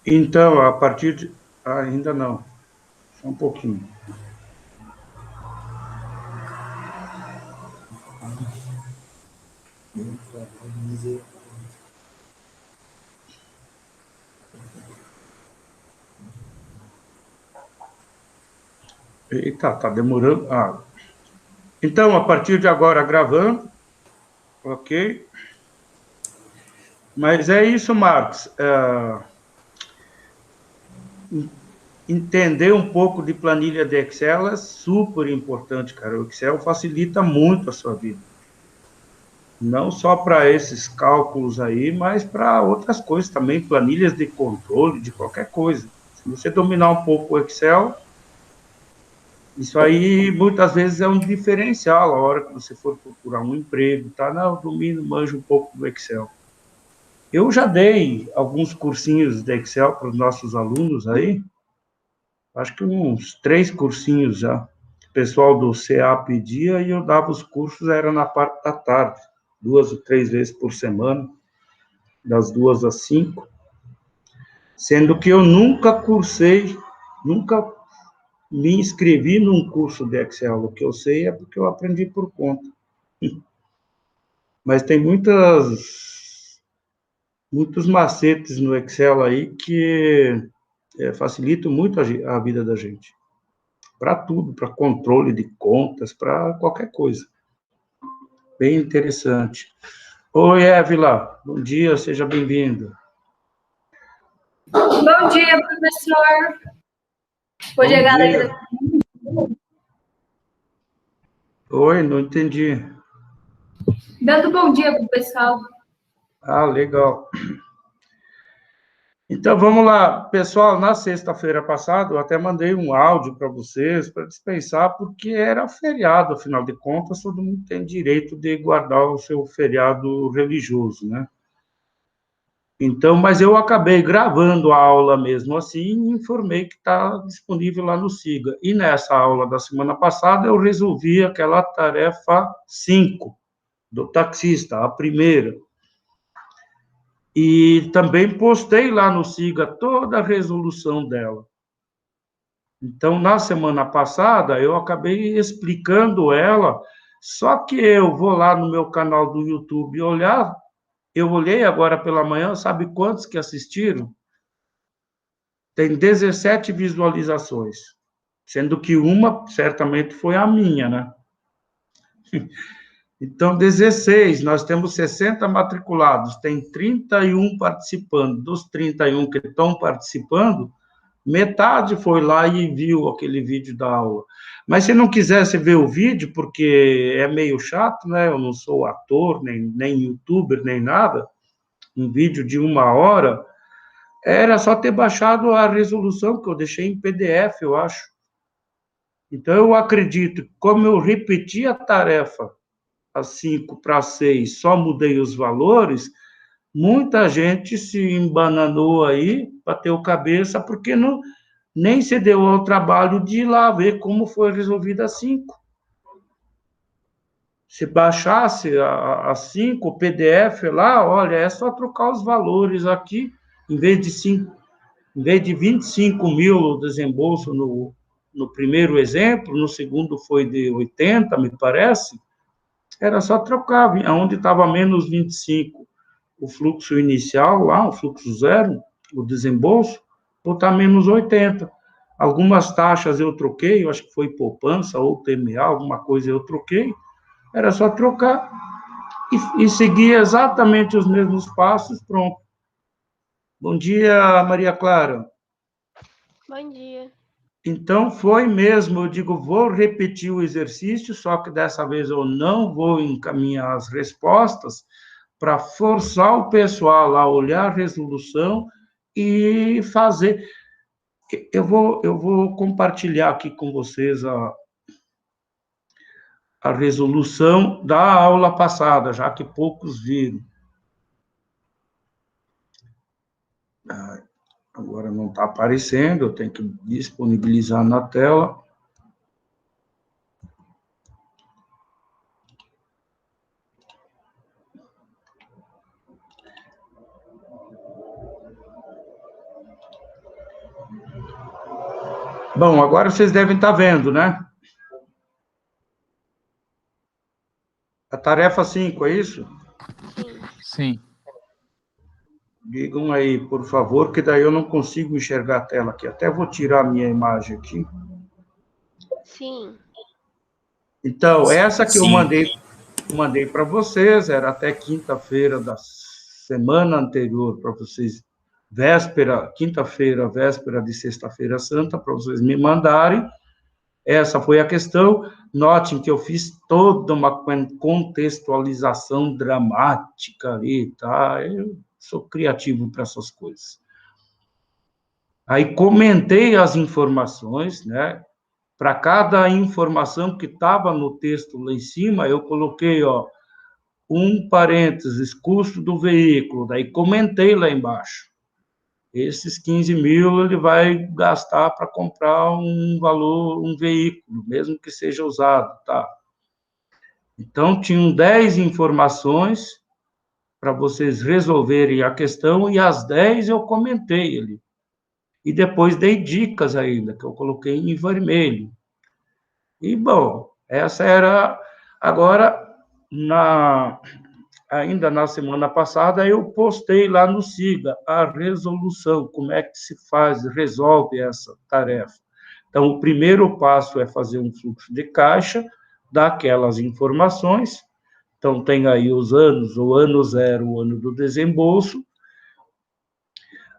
Então, a partir de... ainda não. Só um pouquinho. Eita, tá demorando. Então, a partir de agora, gravando, ok? Mas é isso, Marcos. Entender um pouco de planilha de Excel é super importante, cara. O Excel facilita muito a sua vida. Não só para esses cálculos aí, mas para outras coisas também, planilhas de controle, de qualquer coisa. Se você dominar um pouco o Excel, isso aí muitas vezes é um diferencial a hora que você for procurar um emprego, tá? Não, eu domino, manjo um pouco do Excel. Eu já dei alguns cursinhos de Excel para os nossos alunos aí, acho que uns 3 cursinhos já. O pessoal do CA pedia e eu dava os cursos, era na parte da tarde, 2 ou 3 vezes por semana, das 2 às 5, sendo que eu nunca cursei, nunca me inscrevi num curso de Excel. O que eu sei é porque eu aprendi por conta. Mas tem muitos macetes no Excel aí que facilitam muito a vida da gente. Para tudo, para controle de contas, para qualquer coisa. Bem interessante. Oi, Évila, bom dia, seja bem-vinda. Bom dia, professor. Hoje Bom é dia. galera. Oi, não entendi. Dando bom dia pro pessoal. Legal. Então vamos lá, pessoal. Na sexta-feira passada, eu até mandei um áudio para vocês para dispensar, porque era feriado, afinal de contas, todo mundo tem direito de guardar o seu feriado religioso, né? Então, mas eu acabei gravando a aula mesmo assim e informei que está disponível lá no SIGA. E nessa aula da semana passada, eu resolvi aquela tarefa 5 do taxista, a primeira. E também postei lá no SIGA toda a resolução dela. Então, na semana passada, eu acabei explicando ela, só que eu vou lá no meu canal do YouTube olhar, eu olhei agora pela manhã, sabe quantos que assistiram? Tem 17 visualizações, sendo que uma certamente foi a minha, né? Então, 16, nós temos 60 matriculados, tem 31 participando. Dos 31 que estão participando, metade foi lá e viu aquele vídeo da aula. Mas se não quisesse ver o vídeo, porque é meio chato, né? Eu não sou ator, nem youtuber, nem nada, um vídeo de 1 hora, era só ter baixado a resolução que eu deixei em PDF, eu acho. Então, eu acredito, como eu repeti a tarefa as 5 para 6, só mudei os valores, muita gente se embananou aí, bateu cabeça, porque não, nem se deu ao trabalho de ir lá ver como foi resolvida a 5. Se baixasse a 5, o PDF lá, olha, é só trocar os valores aqui, em vez de 5, em vez de 25 mil o desembolso no primeiro exemplo, no segundo foi de 80, me parece, era só trocar, onde estava menos 25 o fluxo inicial lá, o fluxo zero, o desembolso, botar menos 80. Algumas taxas eu troquei, eu acho que foi poupança ou TMA, alguma coisa eu troquei, era só trocar e seguir exatamente os mesmos passos, pronto. Bom dia, Maria Clara. Bom dia. Então, foi mesmo, eu digo, vou repetir o exercício, só que dessa vez eu não vou encaminhar as respostas para forçar o pessoal a olhar a resolução e fazer. Eu vou compartilhar aqui com vocês a resolução da aula passada, já que poucos viram. Agora não está aparecendo, eu tenho que disponibilizar na tela. Bom, agora vocês devem estar vendo, né? A tarefa 5, é isso? Sim. Sim. Digam aí, por favor, que daí eu não consigo enxergar a tela aqui. Até vou tirar a minha imagem aqui. Sim. Então, essa que eu Sim. mandei para vocês, era até quinta-feira da semana anterior, para vocês, quinta-feira, véspera de Sexta-feira Santa, para vocês me mandarem. Essa foi a questão. Notem que eu fiz toda uma contextualização dramática ali, tá? Eu sou criativo para essas coisas. Aí comentei as informações, né? Para cada informação que estava no texto lá em cima, eu coloquei, ó, um parênteses, custo do veículo, daí comentei lá embaixo. Esses 15 mil ele vai gastar para comprar um veículo, mesmo que seja usado, tá? Então, tinham 10 informações para vocês resolverem a questão, e as 10 eu comentei ali. E depois dei dicas ainda, que eu coloquei em vermelho. E, bom, essa era... Agora, ainda na semana passada, eu postei lá no SIGA a resolução, como é que se faz, resolve essa tarefa. Então, o primeiro passo é fazer um fluxo de caixa daquelas informações. Então, tem aí os anos, o ano zero, o ano do desembolso.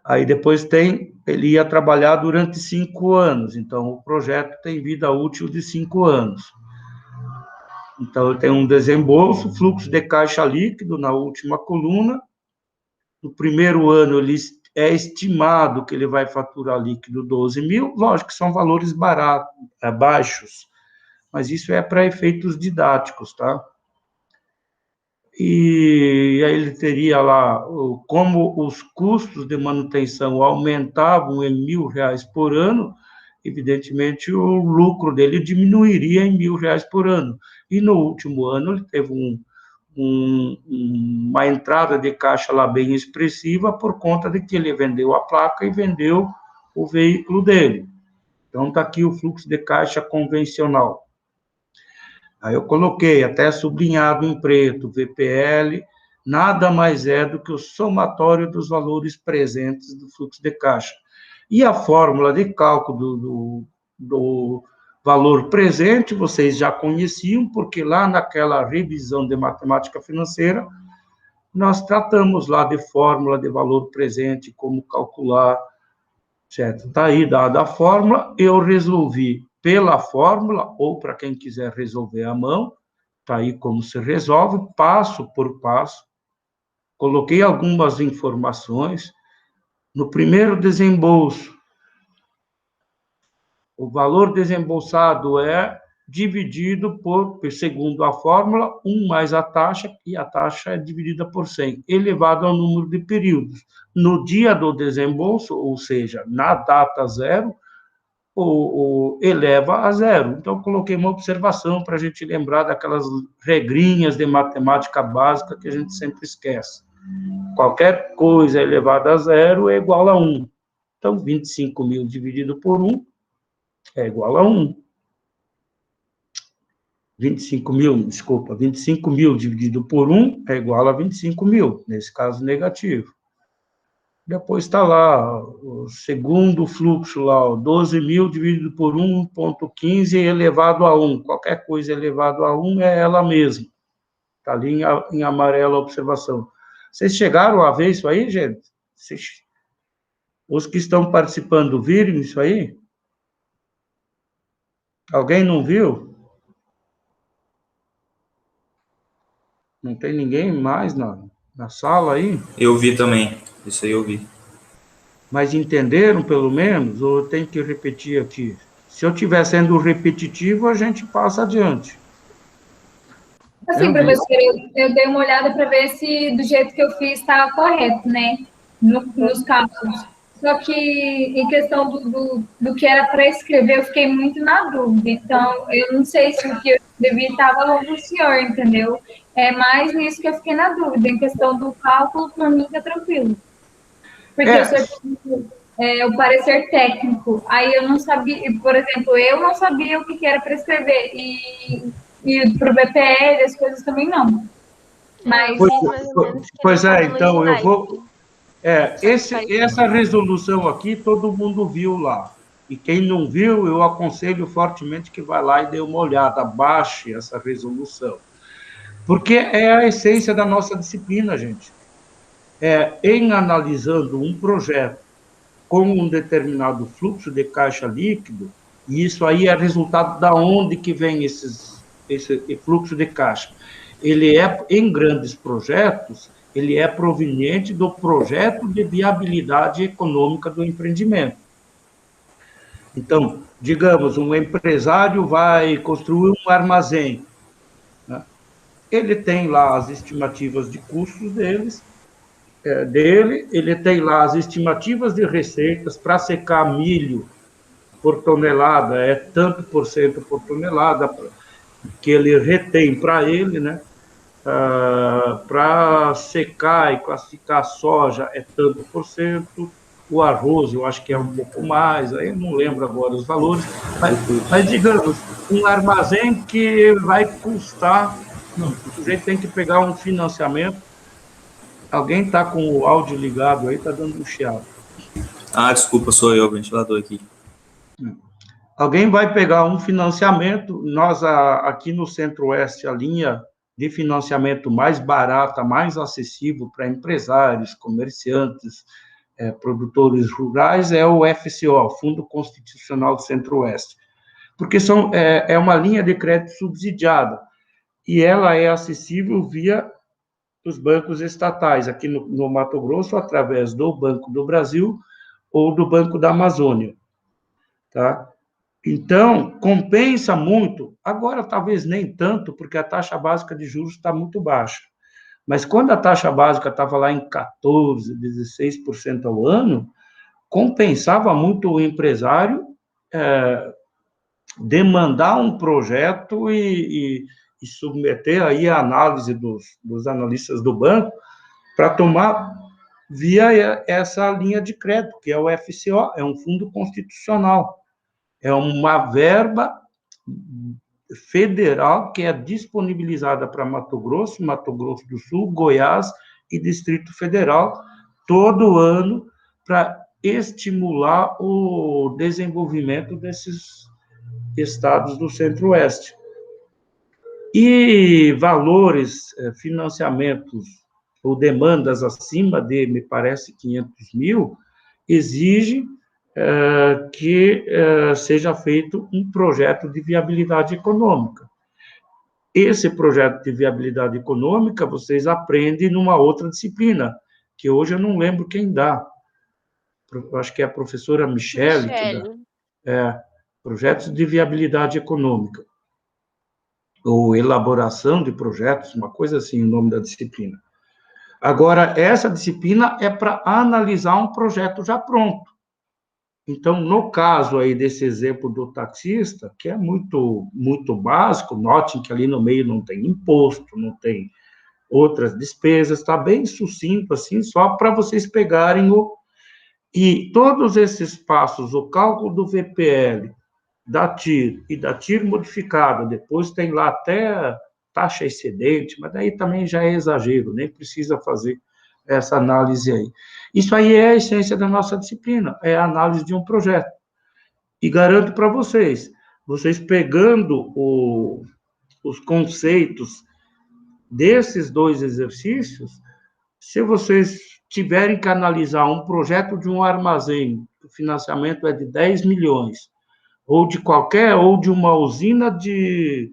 Aí depois ele ia trabalhar durante 5 anos. Então, o projeto tem vida útil de 5 anos. Então, eu tenho um desembolso, fluxo de caixa líquido na última coluna. No primeiro ano, ele é estimado que ele vai faturar líquido 12 mil. Lógico que são valores baixos, mas isso é para efeitos didáticos, tá? E aí ele teria lá, como os custos de manutenção aumentavam em R$ 1.000 por ano, evidentemente o lucro dele diminuiria em R$ 1.000 por ano. E no último ano ele teve uma entrada de caixa lá bem expressiva por conta de que ele vendeu a placa e vendeu o veículo dele. Então, está aqui o fluxo de caixa convencional. Aí eu coloquei, até sublinhado em preto, VPL, nada mais é do que o somatório dos valores presentes do fluxo de caixa. E a fórmula de cálculo do valor presente, vocês já conheciam, porque lá naquela revisão de matemática financeira, nós tratamos lá de fórmula de valor presente, como calcular, certo? Está aí dada a fórmula, eu resolvi pela fórmula, ou para quem quiser resolver à mão, está aí como se resolve, passo por passo. Coloquei algumas informações. No primeiro desembolso, o valor desembolsado é dividido segundo a fórmula, 1 mais a taxa, e a taxa é dividida por 100, elevado ao número de períodos. No dia do desembolso, ou seja, na data zero, eleva a zero. Então, coloquei uma observação para a gente lembrar daquelas regrinhas de matemática básica que a gente sempre esquece. Qualquer coisa elevada a zero é igual a 1. Então, 25 mil dividido por 1 é igual a 1. 25 mil dividido por 1 é igual a 25 mil, nesse caso negativo. Depois está lá, o segundo fluxo lá, 12 mil dividido por 1,15 elevado a 1. Qualquer coisa elevado a 1 é ela mesma. Está ali em amarelo a observação. Vocês chegaram a ver isso aí, gente? Os que estão participando viram isso aí? Alguém não viu? Não tem ninguém mais na sala aí? Eu vi também, isso aí eu vi. Mas entenderam, pelo menos? Ou eu tenho que repetir aqui? Se eu estiver sendo repetitivo, a gente passa adiante. Assim, professor, eu dei uma olhada para ver se do jeito que eu fiz estava correto, né? Nos cálculos. Só que em questão do que era para escrever, eu fiquei muito na dúvida. Então, eu não sei se o que eu escrevi estava longe do senhor, entendeu? É mais nisso que eu fiquei na dúvida. Em questão do cálculo, para mim, está tranquilo. Porque o senhor o parecer técnico. Aí eu não sabia, por exemplo, eu não sabia o que era para escrever. E para o BPL, as coisas também não. Mas Eu fiz mais ou menos que nem Pois é, estava no então eu slide. vou. Só que parecia. Essa resolução aqui todo mundo viu lá. E quem não viu, eu aconselho fortemente que vá lá e dê uma olhada, baixe essa resolução. Porque é a essência da nossa disciplina, gente. Em analisando um projeto com um determinado fluxo de caixa líquido, e isso aí é resultado da onde que vem esse fluxo de caixa. Ele é, em grandes projetos, ele é proveniente do projeto de viabilidade econômica do empreendimento. Então, digamos, um empresário vai construir um armazém, né? Ele tem lá as estimativas de custos dele, ele tem lá as estimativas de receitas para secar milho por tonelada, é tanto por cento por tonelada que ele retém para ele, né? Para secar e classificar a soja é tanto por cento, o arroz eu acho que é um pouco mais, aí eu não lembro agora os valores, mas digamos, um armazém que vai custar, o sujeito tem que pegar um financiamento. Alguém está com o áudio ligado aí, está dando um chiado. Ah, desculpa, sou eu, o ventilador aqui. Alguém vai pegar um financiamento, nós aqui no Centro-Oeste, a linha de financiamento mais barata, mais acessível para empresários, comerciantes, produtores rurais, é o FCO, Fundo Constitucional do Centro-Oeste, porque é uma linha de crédito subsidiada, e ela é acessível via os bancos estatais, aqui no Mato Grosso, através do Banco do Brasil ou do Banco da Amazônia, tá? Então, compensa muito, agora talvez nem tanto, porque a taxa básica de juros está muito baixa, mas quando a taxa básica estava lá em 14%, 16% ao ano, compensava muito o empresário demandar um projeto e submeter aí a análise dos analistas do banco para tomar via essa linha de crédito, que é o FCO, é um fundo constitucional, é uma verba federal que é disponibilizada para Mato Grosso do Sul, Goiás e Distrito Federal, todo ano, para estimular o desenvolvimento desses estados do Centro-Oeste. E valores, financiamentos ou demandas acima de, me parece, 500 mil, exige que seja feito um projeto de viabilidade econômica. Esse projeto de viabilidade econômica vocês aprendem numa outra disciplina, que hoje eu não lembro quem dá. Eu acho que é a professora Michele que dá. Projetos de viabilidade econômica, ou elaboração de projetos, uma coisa assim, o nome da disciplina. Agora, essa disciplina é para analisar um projeto já pronto. Então, no caso aí desse exemplo do taxista, que é muito, muito básico, notem que ali no meio não tem imposto, não tem outras despesas, está bem sucinto assim, só para vocês pegarem E todos esses passos, o cálculo do VPL, da TIR e da TIR modificada, depois tem lá até taxa excedente, mas daí também já é exagero, nem precisa fazer essa análise aí. Isso aí é a essência da nossa disciplina, é a análise de um projeto. E garanto para vocês pegando os conceitos desses dois exercícios, se vocês tiverem que analisar um projeto de um armazém, o financiamento é de 10 milhões, ou de uma usina de...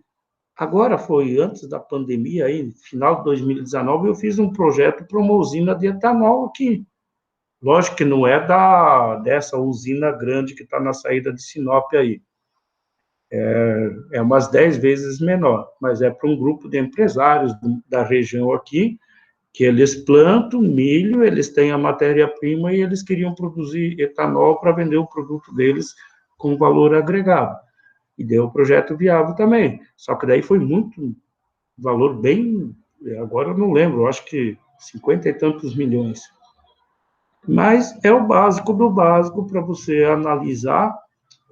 Agora foi antes da pandemia, aí, final de 2019, eu fiz um projeto para uma usina de etanol aqui. Lógico que não é dessa usina grande que está na saída de Sinop aí. É umas 10 vezes menor, mas é para um grupo de empresários da região aqui, que eles plantam milho, eles têm a matéria-prima e eles queriam produzir etanol para vender o produto deles com valor agregado. E deu o projeto viável também. Só que daí foi muito, valor bem, agora eu não lembro, eu acho que 50 e tantos milhões. Mas é o básico do básico para você analisar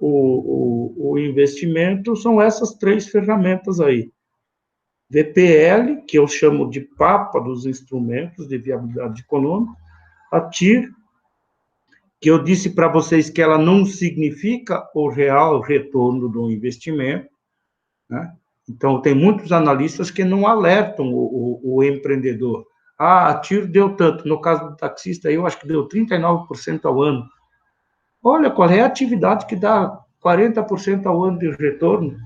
o investimento, são essas 3 ferramentas aí. VPL, que eu chamo de papa dos instrumentos de viabilidade econômica, a TIR, que eu disse para vocês que ela não significa o real retorno do investimento, né? Então, tem muitos analistas que não alertam o empreendedor. Ah, a TIR deu tanto. No caso do taxista, eu acho que deu 39% ao ano. Olha, qual é a atividade que dá 40% ao ano de retorno?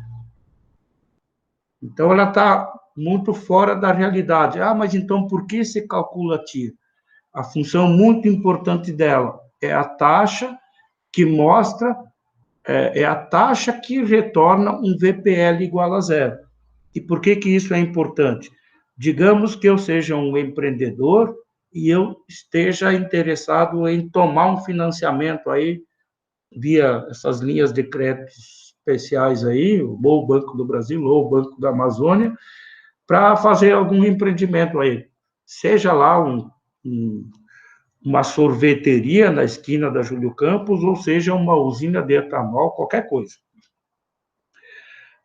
Então, ela está muito fora da realidade. Ah, mas então por que se calcula a TIR? A função muito importante dela é a taxa que mostra, é a taxa que retorna um VPL igual a zero. E por que isso é importante? Digamos que eu seja um empreendedor e eu esteja interessado em tomar um financiamento aí via essas linhas de crédito especiais aí, ou o Banco do Brasil, ou o Banco da Amazônia, para fazer algum empreendimento aí. Seja lá uma sorveteria na esquina da Júlio Campos, ou seja, uma usina de etanol, qualquer coisa.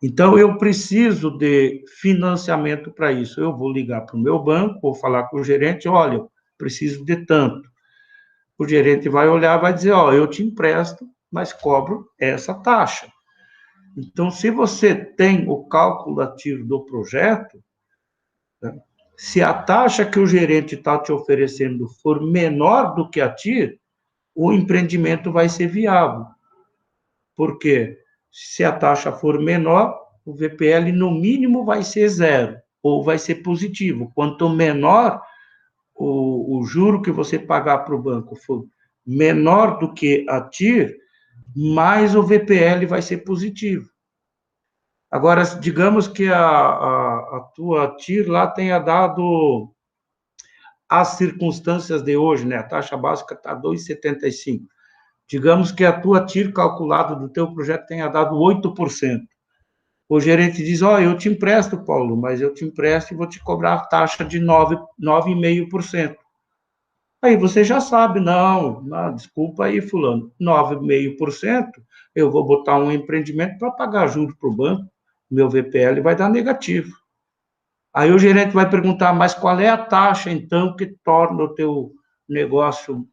Então, eu preciso de financiamento para isso. Eu vou ligar para o meu banco, vou falar com o gerente, olha, preciso de tanto. O gerente vai olhar, vai dizer, ó, eu te empresto, mas cobro essa taxa. Então, se você tem o cálculo ativo do projeto, né, se a taxa que o gerente está te oferecendo for menor do que a TIR, o empreendimento vai ser viável. Por quê? Se a taxa for menor, o VPL no mínimo vai ser zero, ou vai ser positivo. Quanto menor o juro que você pagar para o banco for menor do que a TIR, mais o VPL vai ser positivo. Agora, digamos que a tua TIR lá tenha dado as circunstâncias de hoje, né? A taxa básica está 2,75. Digamos que a tua TIR calculada do teu projeto tenha dado 8%. O gerente diz, ó, eu te empresto, Paulo, mas eu te empresto e vou te cobrar a taxa de 9,5%. Aí você já sabe, não, desculpa aí, fulano, 9,5%, eu vou botar um empreendimento para pagar juros para o banco, meu VPL vai dar negativo. Aí o gerente vai perguntar, mas qual é a taxa, então, que torna o teu negócio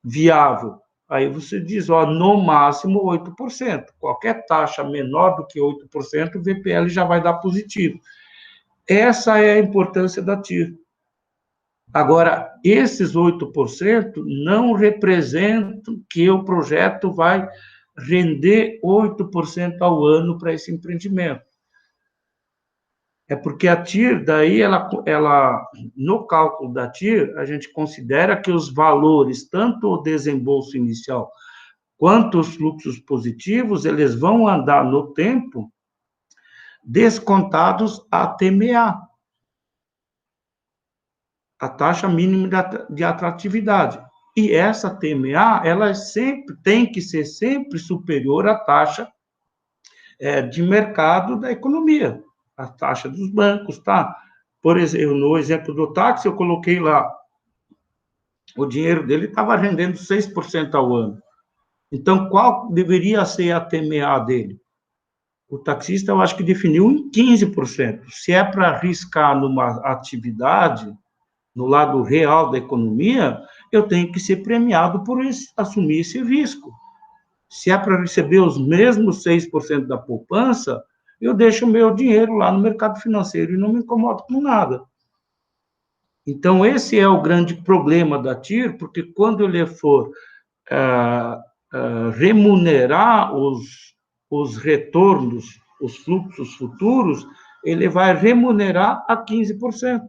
viável? Aí você diz, ó, no máximo 8%. Qualquer taxa menor do que 8%, o VPL já vai dar positivo. Essa é a importância da TIR. Agora, esses 8% não representam que o projeto vai render 8% ao ano para esse empreendimento. É porque a TIR, daí, no cálculo da TIR, a gente considera que os valores, tanto o desembolso inicial quanto os fluxos positivos, eles vão andar no tempo descontados a TMA, a taxa mínima de atratividade. E essa TMA, ela sempre tem que ser sempre superior à taxa de mercado da economia, a taxa dos bancos, tá? Por exemplo, no exemplo do táxi, eu coloquei lá, o dinheiro dele estava rendendo 6% ao ano. Então, qual deveria ser a TMA dele? O taxista, eu acho que definiu em 15%. Se é para arriscar numa atividade, no lado real da economia, eu tenho que ser premiado por assumir esse risco. Se é para receber os mesmos 6% da poupança, eu deixo o meu dinheiro lá no mercado financeiro e não me incomodo com nada. Então, esse é o grande problema da TIR, porque quando ele for remunerar os retornos, os fluxos futuros, ele vai remunerar a 15%.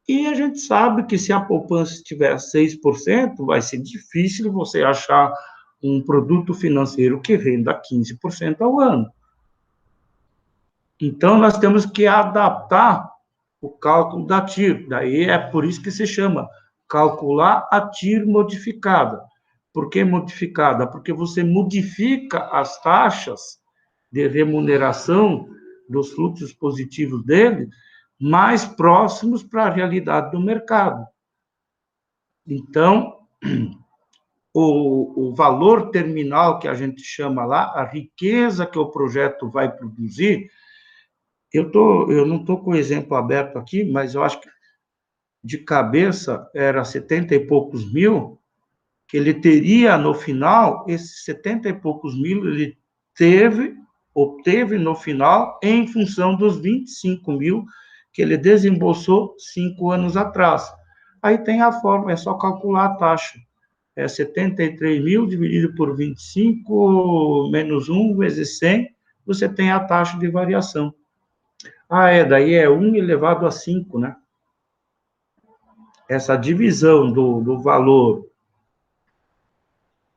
E a gente sabe que se a poupança estiver a 6%, vai ser difícil você achar um produto financeiro que renda 15% ao ano. Então, nós temos que adaptar o cálculo da TIR. Daí é por isso que se chama calcular a TIR modificada. Por que modificada? Porque você modifica as taxas de remuneração dos fluxos positivos dele mais próximos para a realidade do mercado. Então, o valor terminal que a gente chama lá, a riqueza que o projeto vai produzir, eu não estou com o exemplo aberto aqui, mas eu acho que de cabeça era 70 e poucos mil, que ele teria no final, esses 70 e poucos mil, ele obteve no final, em função dos 25 mil que ele desembolsou 5 anos atrás. Aí tem a forma, é só calcular a taxa. É 73 mil dividido por 25, menos 1 vezes 100, você tem a taxa de variação. Daí é 1 elevado a 5, né? Essa divisão do valor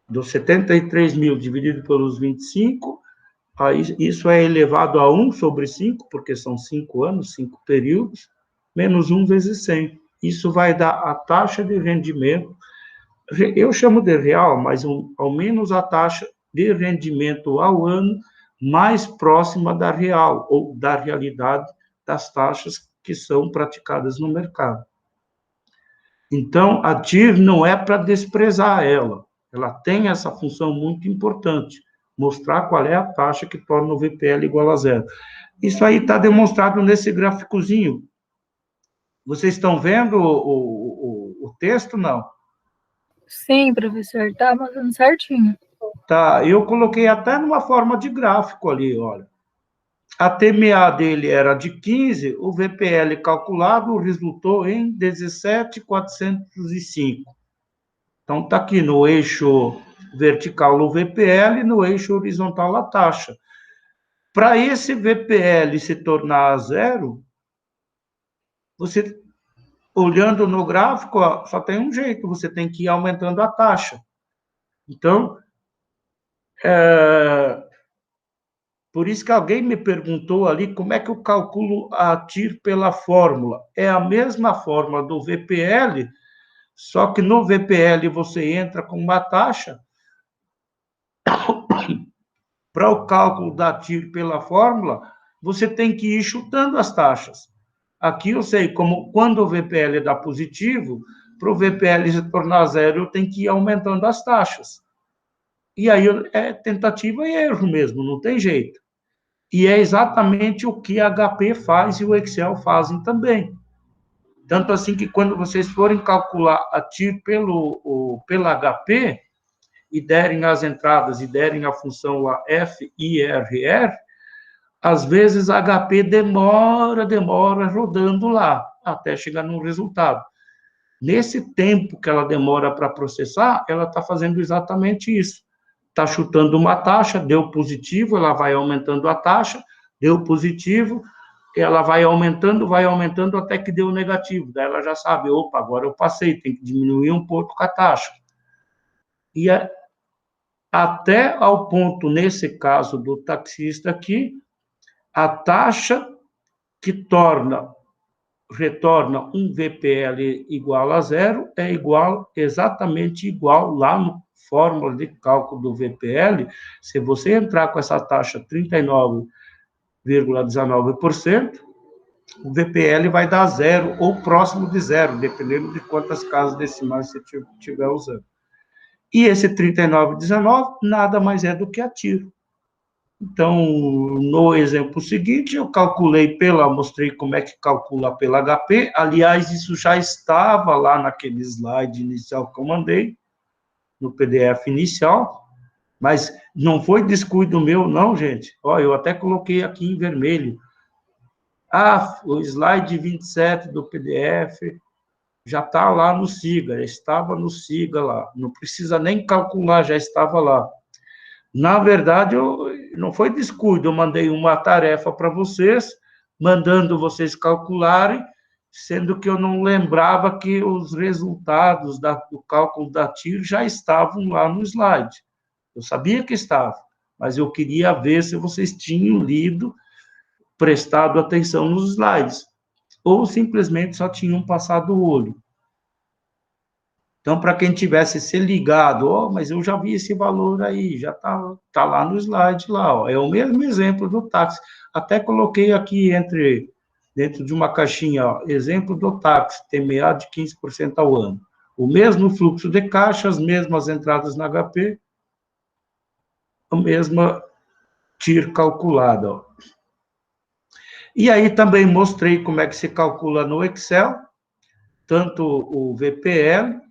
dos 73 mil dividido pelos 25, aí isso é elevado a 1 sobre 5, porque são 5 anos, 5 períodos, menos 1 vezes 100. Isso vai dar a taxa de rendimento, eu chamo de real, mas ao menos a taxa de rendimento ao ano mais próxima da real, ou da realidade das taxas que são praticadas no mercado. Então, a TIR não é para desprezar ela tem essa função muito importante, mostrar qual é a taxa que torna o VPL igual a zero. Isso aí está demonstrado nesse gráficozinho. Vocês estão vendo o texto, não? Sim, professor, está mostrando certinho. Tá, eu coloquei até numa forma de gráfico ali, olha. A TMA dele era de 15, o VPL calculado resultou em 17.405. Então, está aqui no eixo vertical o VPL, no eixo horizontal a taxa. Para esse VPL se tornar zero, você, olhando no gráfico, só tem um jeito, você tem que ir aumentando a taxa. Então, por isso que alguém me perguntou ali como é que eu calculo a TIR pela fórmula. É a mesma fórmula do VPL, só que no VPL você entra com uma taxa. Para o cálculo da TIR pela fórmula, você tem que ir chutando as taxas. Aqui eu sei como quando o VPL dá positivo, para o VPL se tornar zero, eu tenho que ir aumentando as taxas. E aí é tentativa e erro mesmo, não tem jeito. E é exatamente o que a HP faz e o Excel fazem também. Tanto assim que quando vocês forem calcular a TIR pela HP, e derem as entradas e derem a função lá FIRR, às vezes a HP demora rodando lá, até chegar num resultado. Nesse tempo que ela demora para processar, ela está fazendo exatamente isso. Está chutando uma taxa, deu positivo, ela vai aumentando a taxa, deu positivo, ela vai aumentando até que deu negativo. Daí ela já sabe, opa, agora eu passei, tem que diminuir um pouco a taxa. E até ao ponto, nesse caso do taxista aqui, a taxa que retorna um VPL igual a zero é exatamente igual lá no fórmula de cálculo do VPL. Se você entrar com essa taxa 39,19%, o VPL vai dar zero ou próximo de zero, dependendo de quantas casas decimais você estiver usando. E esse 39,19 nada mais é do que a TIR. Então, no exemplo seguinte, eu mostrei como é que calcula pela HP. Aliás, isso já estava lá naquele slide inicial que eu mandei, no PDF inicial, mas não foi descuido meu, não, gente. Eu até coloquei aqui em vermelho. O slide 27 do PDF já está lá no SIGA, já estava no SIGA lá, não precisa nem calcular, já estava lá. Na verdade, não foi descuido, eu mandei uma tarefa para vocês, mandando vocês calcularem, sendo que eu não lembrava que os resultados do cálculo da TIR já estavam lá no slide. Eu sabia que estava, mas eu queria ver se vocês tinham lido, prestado atenção nos slides, ou simplesmente só tinham passado o olho. Então, para quem tivesse se ligado, mas eu já vi esse valor aí, já tá lá no slide, lá, é o mesmo exemplo do táxi. Até coloquei aqui dentro de uma caixinha, exemplo do táxi, TMA de 15% ao ano. O mesmo fluxo de caixa, as mesmas entradas na HP, a mesma TIR calculada. Ó. E aí também mostrei como é que se calcula no Excel, tanto o VPL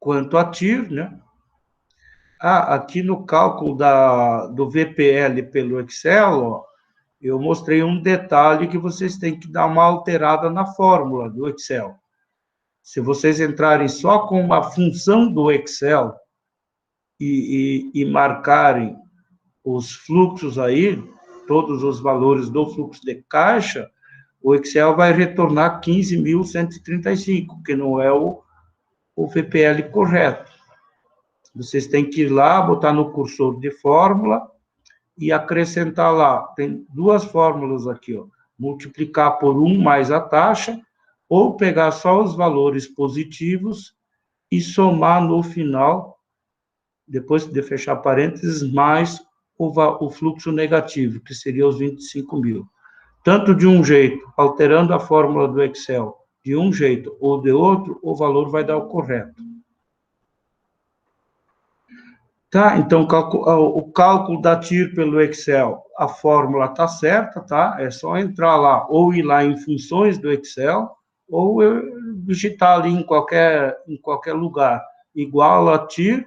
quanto a TIR, né? Aqui no cálculo do VPL pelo Excel, ó, eu mostrei um detalhe que vocês têm que dar uma alterada na fórmula do Excel. Se vocês entrarem só com uma função do Excel e marcarem os fluxos aí, todos os valores do fluxo de caixa, o Excel vai retornar 15.135, que não é o VPL correto. Vocês têm que ir lá, botar no cursor de fórmula e acrescentar lá. Tem duas fórmulas aqui, ó. Multiplicar por 1 mais a taxa, ou pegar só os valores positivos e somar no final, depois de fechar parênteses, mais o fluxo negativo, que seria os 25 mil. Tanto de um jeito, alterando a fórmula do Excel, de um jeito ou de outro, o valor vai dar o correto. Tá? Então, o cálculo da TIR pelo Excel, a fórmula está certa, tá? É só entrar lá, ou ir lá em funções do Excel, ou digitar ali em qualquer lugar, igual a TIR,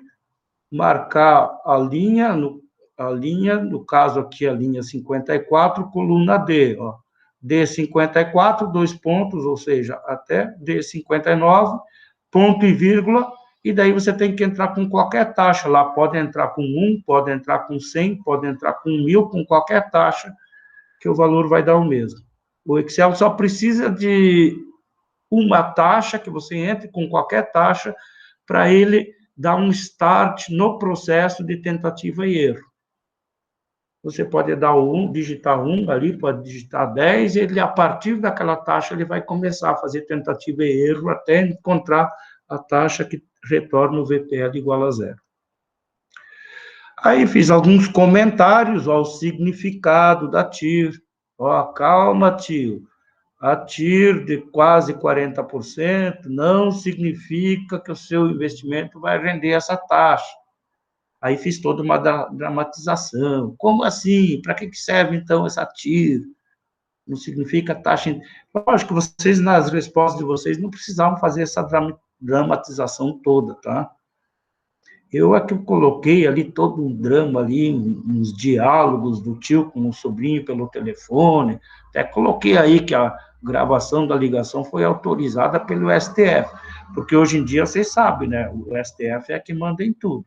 marcar a linha, no caso aqui, a linha 54, coluna D, ó. D54, 2 pontos, ou seja, até D59, ponto e vírgula, e daí você tem que entrar com qualquer taxa lá, pode entrar com 1, pode entrar com 100, pode entrar com 1.000, com qualquer taxa, que o valor vai dar o mesmo. O Excel só precisa de uma taxa, que você entre com qualquer taxa, para ele dar um start no processo de tentativa e erro. Você pode dar digitar 1 ali, pode digitar 10, e ele, a partir daquela taxa, ele vai começar a fazer tentativa e erro até encontrar a taxa que retorna o VPL igual a 0. Aí fiz alguns comentários ao significado da TIR. Ó, calma, tio. A TIR de quase 40% não significa que o seu investimento vai render essa taxa. Aí fiz toda uma dramatização. Como assim? Para que serve, então, essa TIR? Não significa taxa... Lógico que vocês, nas respostas de vocês, não precisavam fazer essa dramatização toda, tá? Eu é que coloquei ali todo um drama ali, uns diálogos do tio com o sobrinho pelo telefone, até coloquei aí que a gravação da ligação foi autorizada pelo STF, porque hoje em dia vocês sabem, né, o STF é que manda em tudo.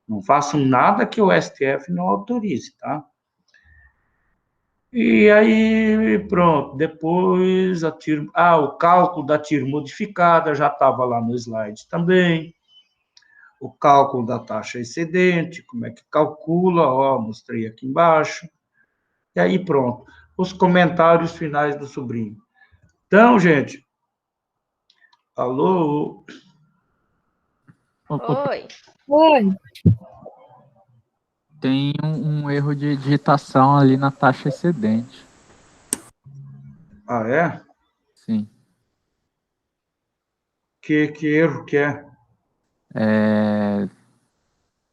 Não façam nada que o STF não autorize, tá? E aí, pronto, depois a TIR... o cálculo da TIR modificada já estava lá no slide também. O cálculo da taxa excedente, como é que calcula, ó, mostrei aqui embaixo. E aí, pronto, os comentários finais do sobrinho. Então, gente, alô? Oi. Oi. Tem um erro de digitação ali na taxa excedente. Ah, é? Sim. Que erro que é?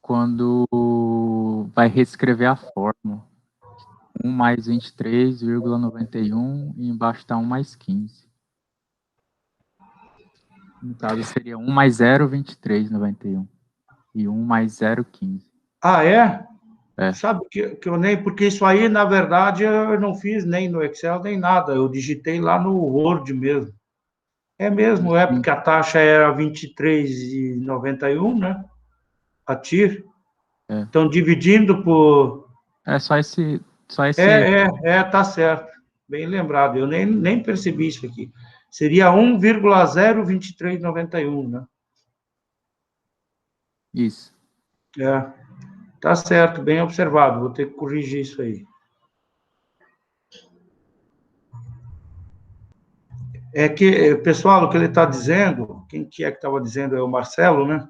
Quando vai reescrever a fórmula. 1 mais 23,91 e embaixo está 1 mais 15. No caso, seria 1 mais 0,2391 e 1 mais 0,15. Ah, é? É. Sabe que eu nem... Porque isso aí, na verdade, eu não fiz nem no Excel, nem nada. Eu digitei lá no Word mesmo. É mesmo, é porque a taxa era 23,91, né? A TIR. É. Então, dividindo por... É só esse... tá certo. Bem lembrado. Eu nem percebi isso aqui. Seria 1,02391, né? Isso. Tá certo, bem observado. Vou ter que corrigir isso aí. É que, pessoal, o que ele está dizendo, quem que é que estava dizendo? É o Marcelo, né?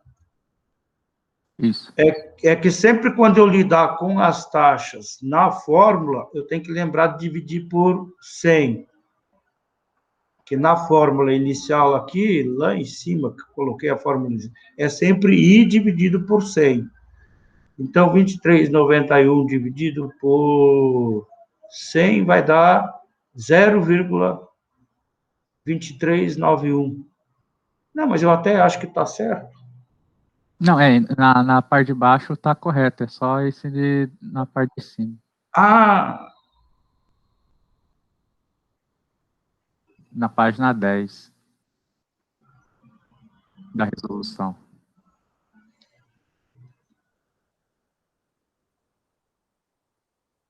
Isso. É que sempre quando eu lidar com as taxas na fórmula, eu tenho que lembrar de dividir por 100. que na fórmula inicial aqui, lá em cima, que eu coloquei a fórmula inicial, é sempre I dividido por 100. Então, 23,91 dividido por 100 vai dar 0,2391. Não, mas eu até acho que está certo. Não, na parte de baixo tá correto, é só esse na parte de cima. Ah, Na página 10 da resolução.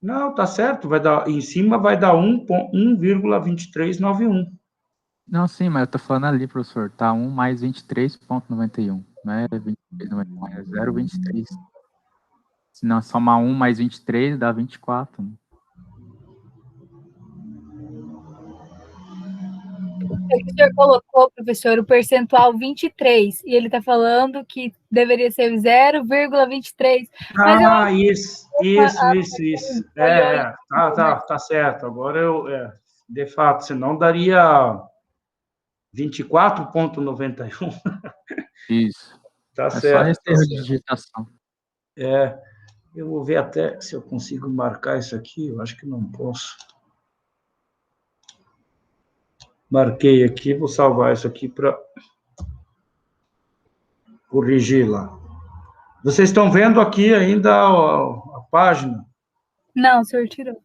não, tá certo. Vai dar, em cima vai dar 1,2391. Não, sim, mas eu tô falando ali, professor, tá 1 mais 23,91. Não é 23,91, é 0,23. Se não somar 1 mais 23, dá 24. Né? O senhor colocou, professor, o percentual 23, e ele está falando que deveria ser 0,23. Mas Ah, isso. Tá certo. Agora de fato, senão daria 24,91. Isso. Tá É só certo, esse tá erro de certo. digitação. Eu vou ver até se eu consigo marcar isso aqui. Eu acho que não posso. Marquei aqui, vou salvar isso aqui para corrigir lá. Vocês estão vendo aqui ainda a página? não, o senhor tirou.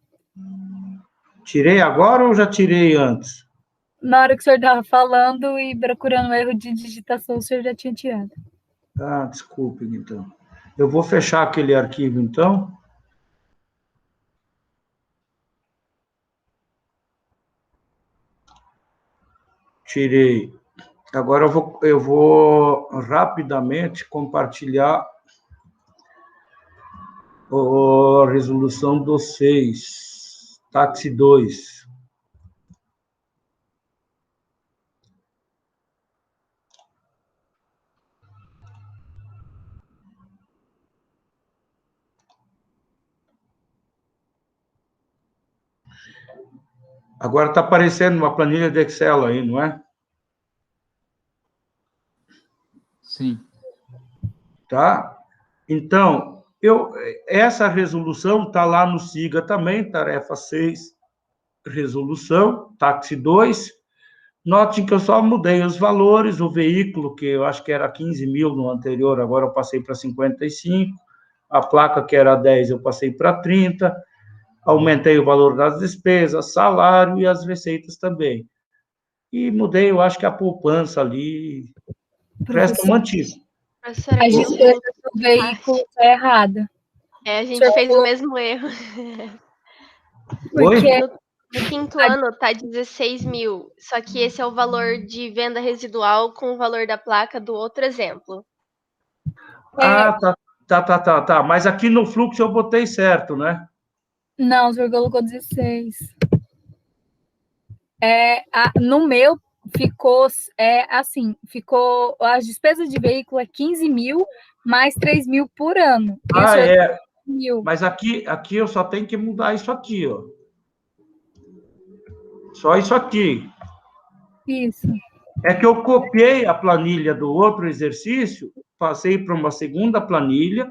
Tirei agora ou já tirei antes? Na hora que o senhor estava falando e procurando um erro de digitação, o senhor já tinha tirado. Ah, desculpe, então. Eu vou fechar aquele arquivo, então. Tirei. Agora eu vou rapidamente compartilhar a resolução do 6, táxi 2. Agora está aparecendo uma planilha de Excel aí, não é? Sim. Tá? Então, essa resolução está lá no SIGA também, tarefa 6, resolução, táxi 2. Note que eu só mudei os valores, o veículo, que eu acho que era 15 mil no anterior, agora eu passei para 55, a placa, que era 10, eu passei para 30, aumentei o valor das despesas, salário e as receitas também. E mudei, eu acho que a poupança ali, o resto eu mantive. Professora, A aqui no despesa fundo do veículo está errada. a gente fez o mesmo erro. Oi? Porque No quinto ano tá 16 mil, só que esse é o valor de venda residual com o valor da placa do outro exemplo. Ah, tá. Mas aqui no fluxo eu botei certo, né? não, o senhor colocou 16. No meu ficou assim, ficou as despesas de veículo é 15 mil mais 3 mil por ano. E o Ah, senhor é. mil. Mas aqui eu só tenho que mudar isso aqui, ó. Só isso aqui. Isso. É que eu copiei a planilha do outro exercício, passei para uma segunda planilha,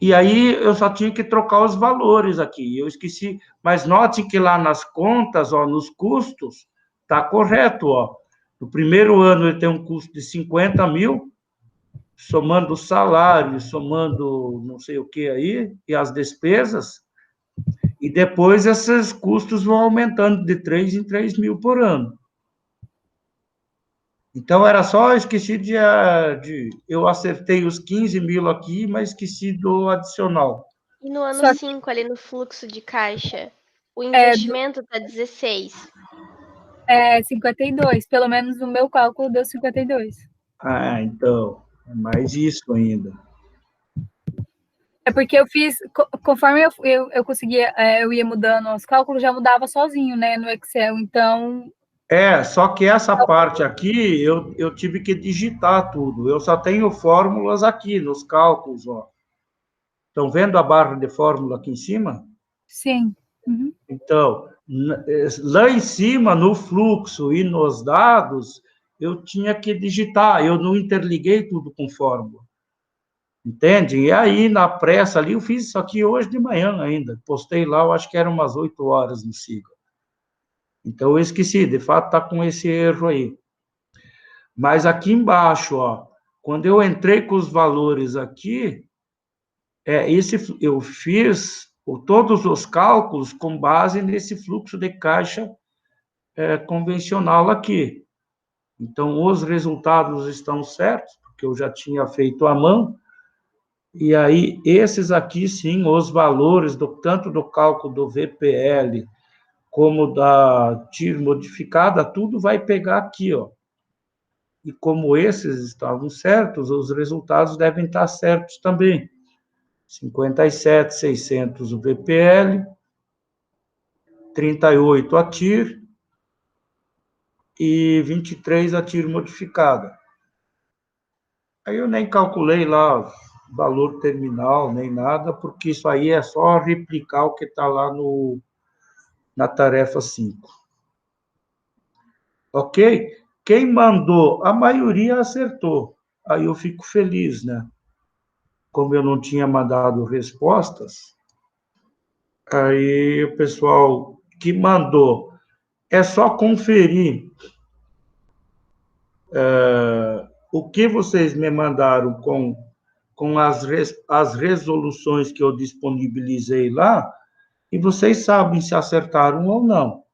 e aí eu só tinha que trocar os valores aqui. Eu esqueci, mas note que lá nas contas, ó, nos custos, tá correto, ó. No primeiro ano ele tem um custo de 50 mil, somando o salário, somando não sei o que aí, e as despesas, e depois esses custos vão aumentando de 3 em 3 mil por ano. Então, era só, esqueci eu acertei os 15 mil aqui, mas esqueci do adicional. E no ano Só 5, ali no fluxo de caixa, o investimento tá 16. 52. Pelo menos no meu cálculo deu 52. Ah, então, é mais isso ainda. É porque eu fiz, conforme eu conseguia, eu ia mudando os cálculos, já mudava sozinho, né, no Excel. Então, Só que essa parte aqui, eu tive que digitar tudo. Eu só tenho fórmulas aqui, nos cálculos, ó. Estão vendo a barra de fórmula aqui em cima? sim. Então, lá em cima, no fluxo e nos dados, eu tinha que digitar, eu não interliguei tudo com fórmula. Entende? E aí, na pressa ali, eu fiz isso aqui hoje de manhã ainda. Postei lá, eu acho que eram umas 8 horas no Siga. Então, eu esqueci, de fato, está com esse erro aí. Mas aqui embaixo, ó, quando eu entrei com os valores aqui, eu fiz todos os cálculos com base nesse fluxo de caixa convencional aqui. Então, os resultados estão certos, porque eu já tinha feito à mão, e aí, esses aqui, sim, os valores, tanto do cálculo do VPL, como da TIR modificada, tudo vai pegar aqui, ó. E como esses estavam certos, os resultados devem estar certos também. 57.600 o VPL, 38 a TIR e 23 a TIR modificada. Aí eu nem calculei lá valor terminal, nem nada, porque isso aí é só replicar o que está lá na tarefa 5. Ok? Quem mandou, a maioria acertou. Aí eu fico feliz, né? Como eu não tinha mandado respostas, aí o pessoal que mandou, é só conferir o que vocês me mandaram com as resoluções que eu disponibilizei lá, e vocês sabem se acertaram ou não.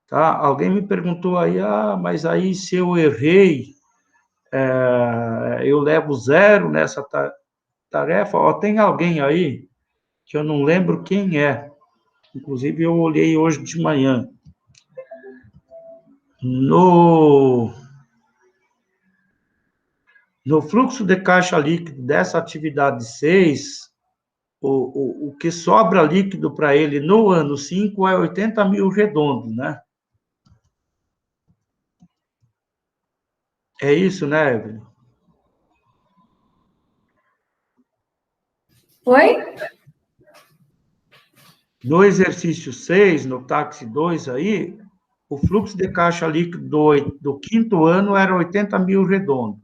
Tá? Alguém me perguntou aí, mas aí se eu errei, eu levo 0 nessa tarefa? Ó, tem alguém aí que eu não lembro quem é. Inclusive, eu olhei hoje de manhã. No fluxo de caixa líquido dessa atividade 6, o que sobra líquido para ele no ano 5 é 80 mil redondo, né? É isso, né, Evelyn? Oi? No exercício 6, no táxi 2 aí, o fluxo de caixa líquido do quinto ano era 80 mil redondo.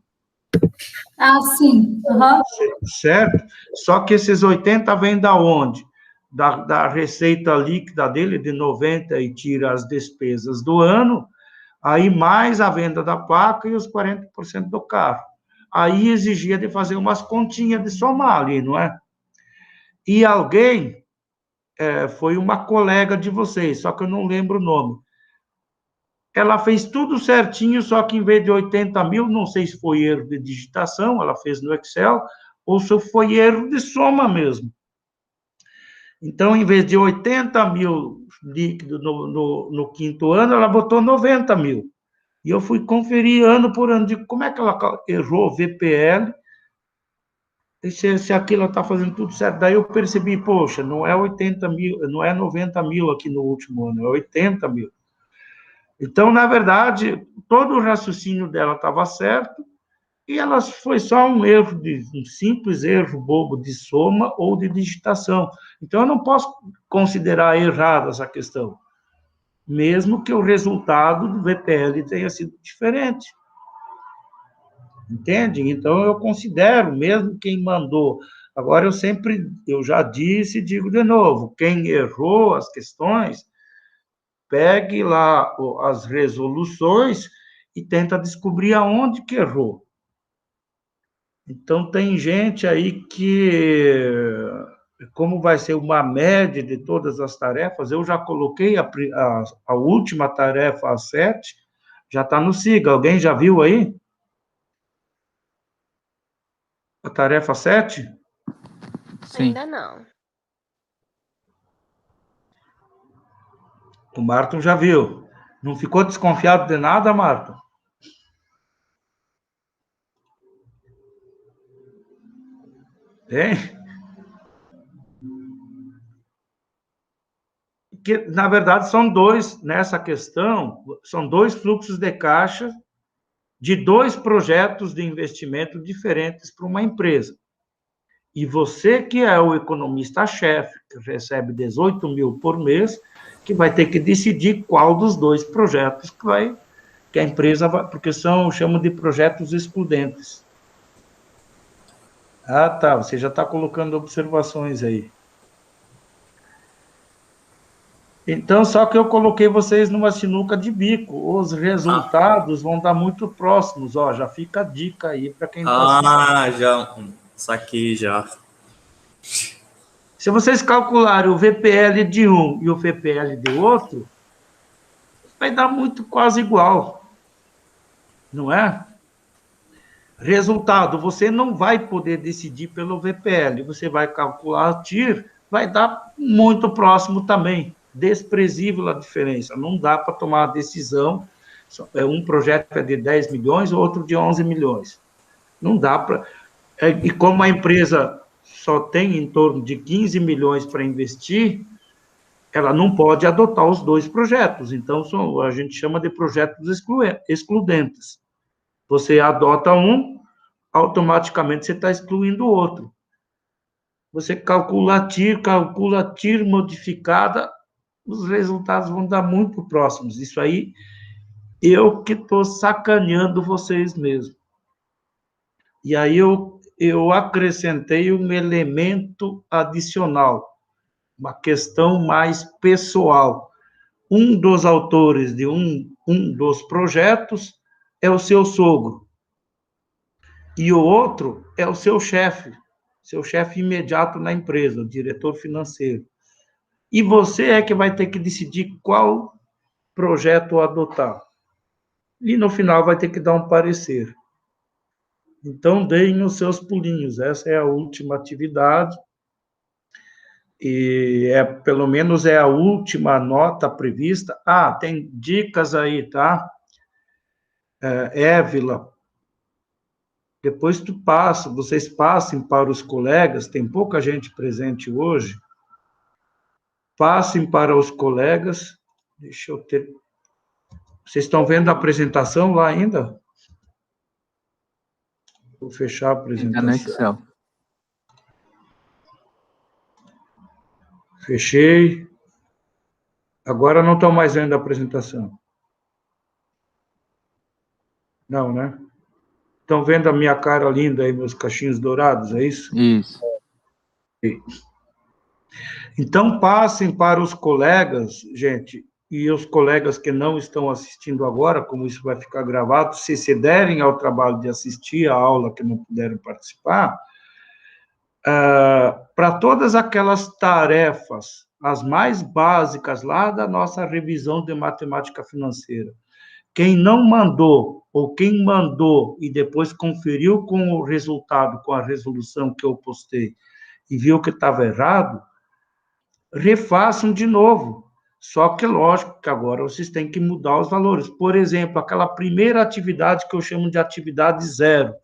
Ah, sim. Uhum. Certo? Só que esses 80 vêm da onde? Da receita líquida dele, de 90, e tira as despesas do ano, aí mais a venda da placa e os 40% do carro. Aí exigia de fazer umas continhas de somar ali, não é? E alguém, foi uma colega de vocês, só que eu não lembro o nome. Ela fez tudo certinho, só que em vez de 80 mil, não sei se foi erro de digitação, ela fez no Excel, ou se foi erro de soma mesmo. Então, em vez de 80 mil líquido no quinto ano, ela botou 90 mil. E eu fui conferir ano por ano, de como é que ela errou o VPL, e se aquilo está fazendo tudo certo. Daí eu percebi, poxa, não é 80 mil, não é 90 mil aqui no último ano, é 80 mil. Então, na verdade, todo o raciocínio dela estava certo, e ela foi só um simples erro bobo de soma ou de digitação. Então, eu não posso considerar errada essa questão, mesmo que o resultado do VPL tenha sido diferente. Entende? Então, eu considero, mesmo quem mandou. Agora, eu já disse e digo de novo, quem errou as questões, pegue lá as resoluções e tenta descobrir aonde que errou. Então, tem gente aí que, como vai ser uma média de todas as tarefas, eu já coloquei a última tarefa, a 7, já está no SIGA. Alguém já viu aí? A tarefa 7? Sim. Ainda não. O Marton já viu. Não ficou desconfiado de nada, Marton? Tem? Que, na verdade, são dois, nessa questão, são dois fluxos de caixa de dois projetos de investimento diferentes para uma empresa. E você, que é o economista-chefe, que recebe 18 mil por mês, que vai ter que decidir qual dos dois projetos que a empresa vai, porque chamam de projetos excludentes. Ah, tá, você já está colocando observações aí. Então, só que eu coloquei vocês numa sinuca de bico. Os resultados vão dar muito próximos, ó, já fica a dica aí para quem está já saquei já. Se vocês calcularem o VPL de um e o VPL de outro, vai dar muito quase igual, não é? Resultado, você não vai poder decidir pelo VPL, você vai calcular a TIR, vai dar muito próximo também, desprezível a diferença, não dá para tomar a decisão, um projeto é de 10 milhões, outro de 11 milhões, não dá para... E como a empresa só tem em torno de 15 milhões para investir, ela não pode adotar os dois projetos, então a gente chama de projetos excludentes. Você adota um, automaticamente você está excluindo o outro. Você calcula a TIR modificada, os resultados vão dar muito próximos. Isso aí, eu que estou sacaneando vocês mesmo. E aí eu acrescentei um elemento adicional, uma questão mais pessoal. Um dos autores de um dos projetos é o seu sogro. E o outro é o seu chefe imediato na empresa, o diretor financeiro. E você é que vai ter que decidir qual projeto adotar. E no final vai ter que dar um parecer. Então, deem os seus pulinhos. Essa é a última atividade. E pelo menos é a última nota prevista. Ah, tem dicas aí, tá? Évila, depois vocês passem para os colegas, tem pouca gente presente hoje, passem para os colegas, deixa eu ter... Vocês estão vendo a apresentação lá ainda? Vou fechar a apresentação. Ainda no Excel. Fechei. Agora não estão mais vendo a apresentação. Não, né? Estão vendo a minha cara linda aí, meus cachinhos dourados, é isso? Isso. Então, passem para os colegas, gente, e os colegas que não estão assistindo agora, como isso vai ficar gravado, se derem ao trabalho de assistir a aula que não puderam participar, para todas aquelas tarefas, as mais básicas lá da nossa revisão de matemática financeira. Quem não mandou, ou quem mandou e depois conferiu com o resultado, com a resolução que eu postei, e viu que estava errado, refaçam de novo. Só que, lógico, que agora vocês têm que mudar os valores. Por exemplo, aquela primeira atividade que eu chamo de atividade zero,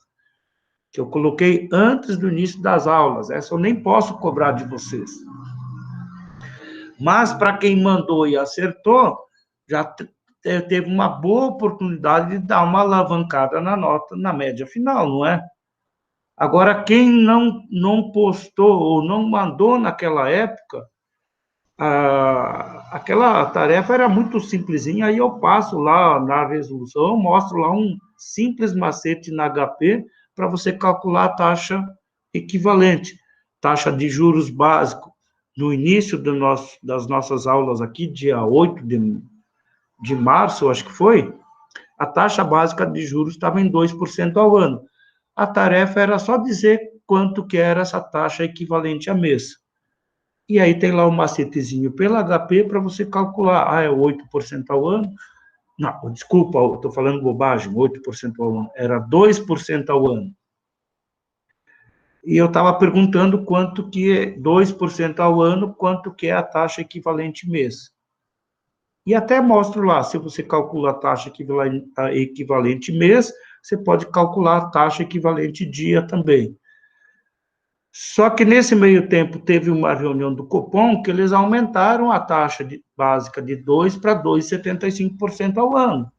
que eu coloquei antes do início das aulas. Essa eu nem posso cobrar de vocês. Mas, para quem mandou e acertou, já teve uma boa oportunidade de dar uma alavancada na nota, na média final, não é? Agora, quem não postou ou não mandou naquela época, aquela tarefa era muito simplesinha, aí eu passo lá na resolução, eu mostro lá um simples macete na HP para você calcular a taxa equivalente, taxa de juros básico. No início das nossas aulas aqui, dia 8 de março, acho que foi, a taxa básica de juros estava em 2% ao ano. A tarefa era só dizer quanto que era essa taxa equivalente a mês. E aí tem lá um macetezinho pela HP para você calcular. Ah, é 8% ao ano? Não, desculpa, estou falando bobagem, 8% ao ano. Era 2% ao ano. E eu estava perguntando quanto que é 2% ao ano, quanto que é a taxa equivalente mês. E até mostro lá, se você calcula a taxa equivalente mês, você pode calcular a taxa equivalente dia também. Só que nesse meio tempo teve uma reunião do Copom que eles aumentaram a taxa básica de 2% para 2,75% ao ano.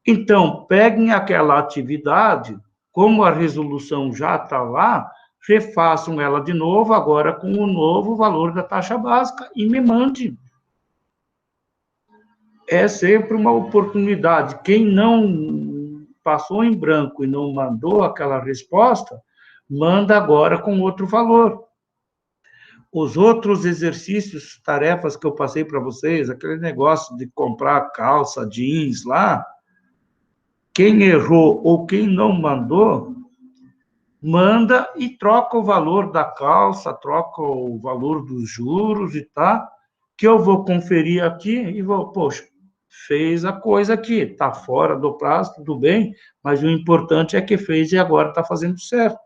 Então, peguem aquela atividade, como a resolução já está lá, refaçam ela de novo, agora com o novo valor da taxa básica, e me mande. É sempre uma oportunidade. Quem não passou em branco e não mandou aquela resposta, manda agora com outro valor. Os outros exercícios, tarefas que eu passei para vocês, aquele negócio de comprar calça, jeans lá, quem errou ou quem não mandou, manda e troca o valor da calça, troca o valor dos juros e tá, que eu vou conferir aqui e vou, poxa, fez a coisa aqui, está fora do prazo, tudo bem, mas o importante é que fez e agora está fazendo certo.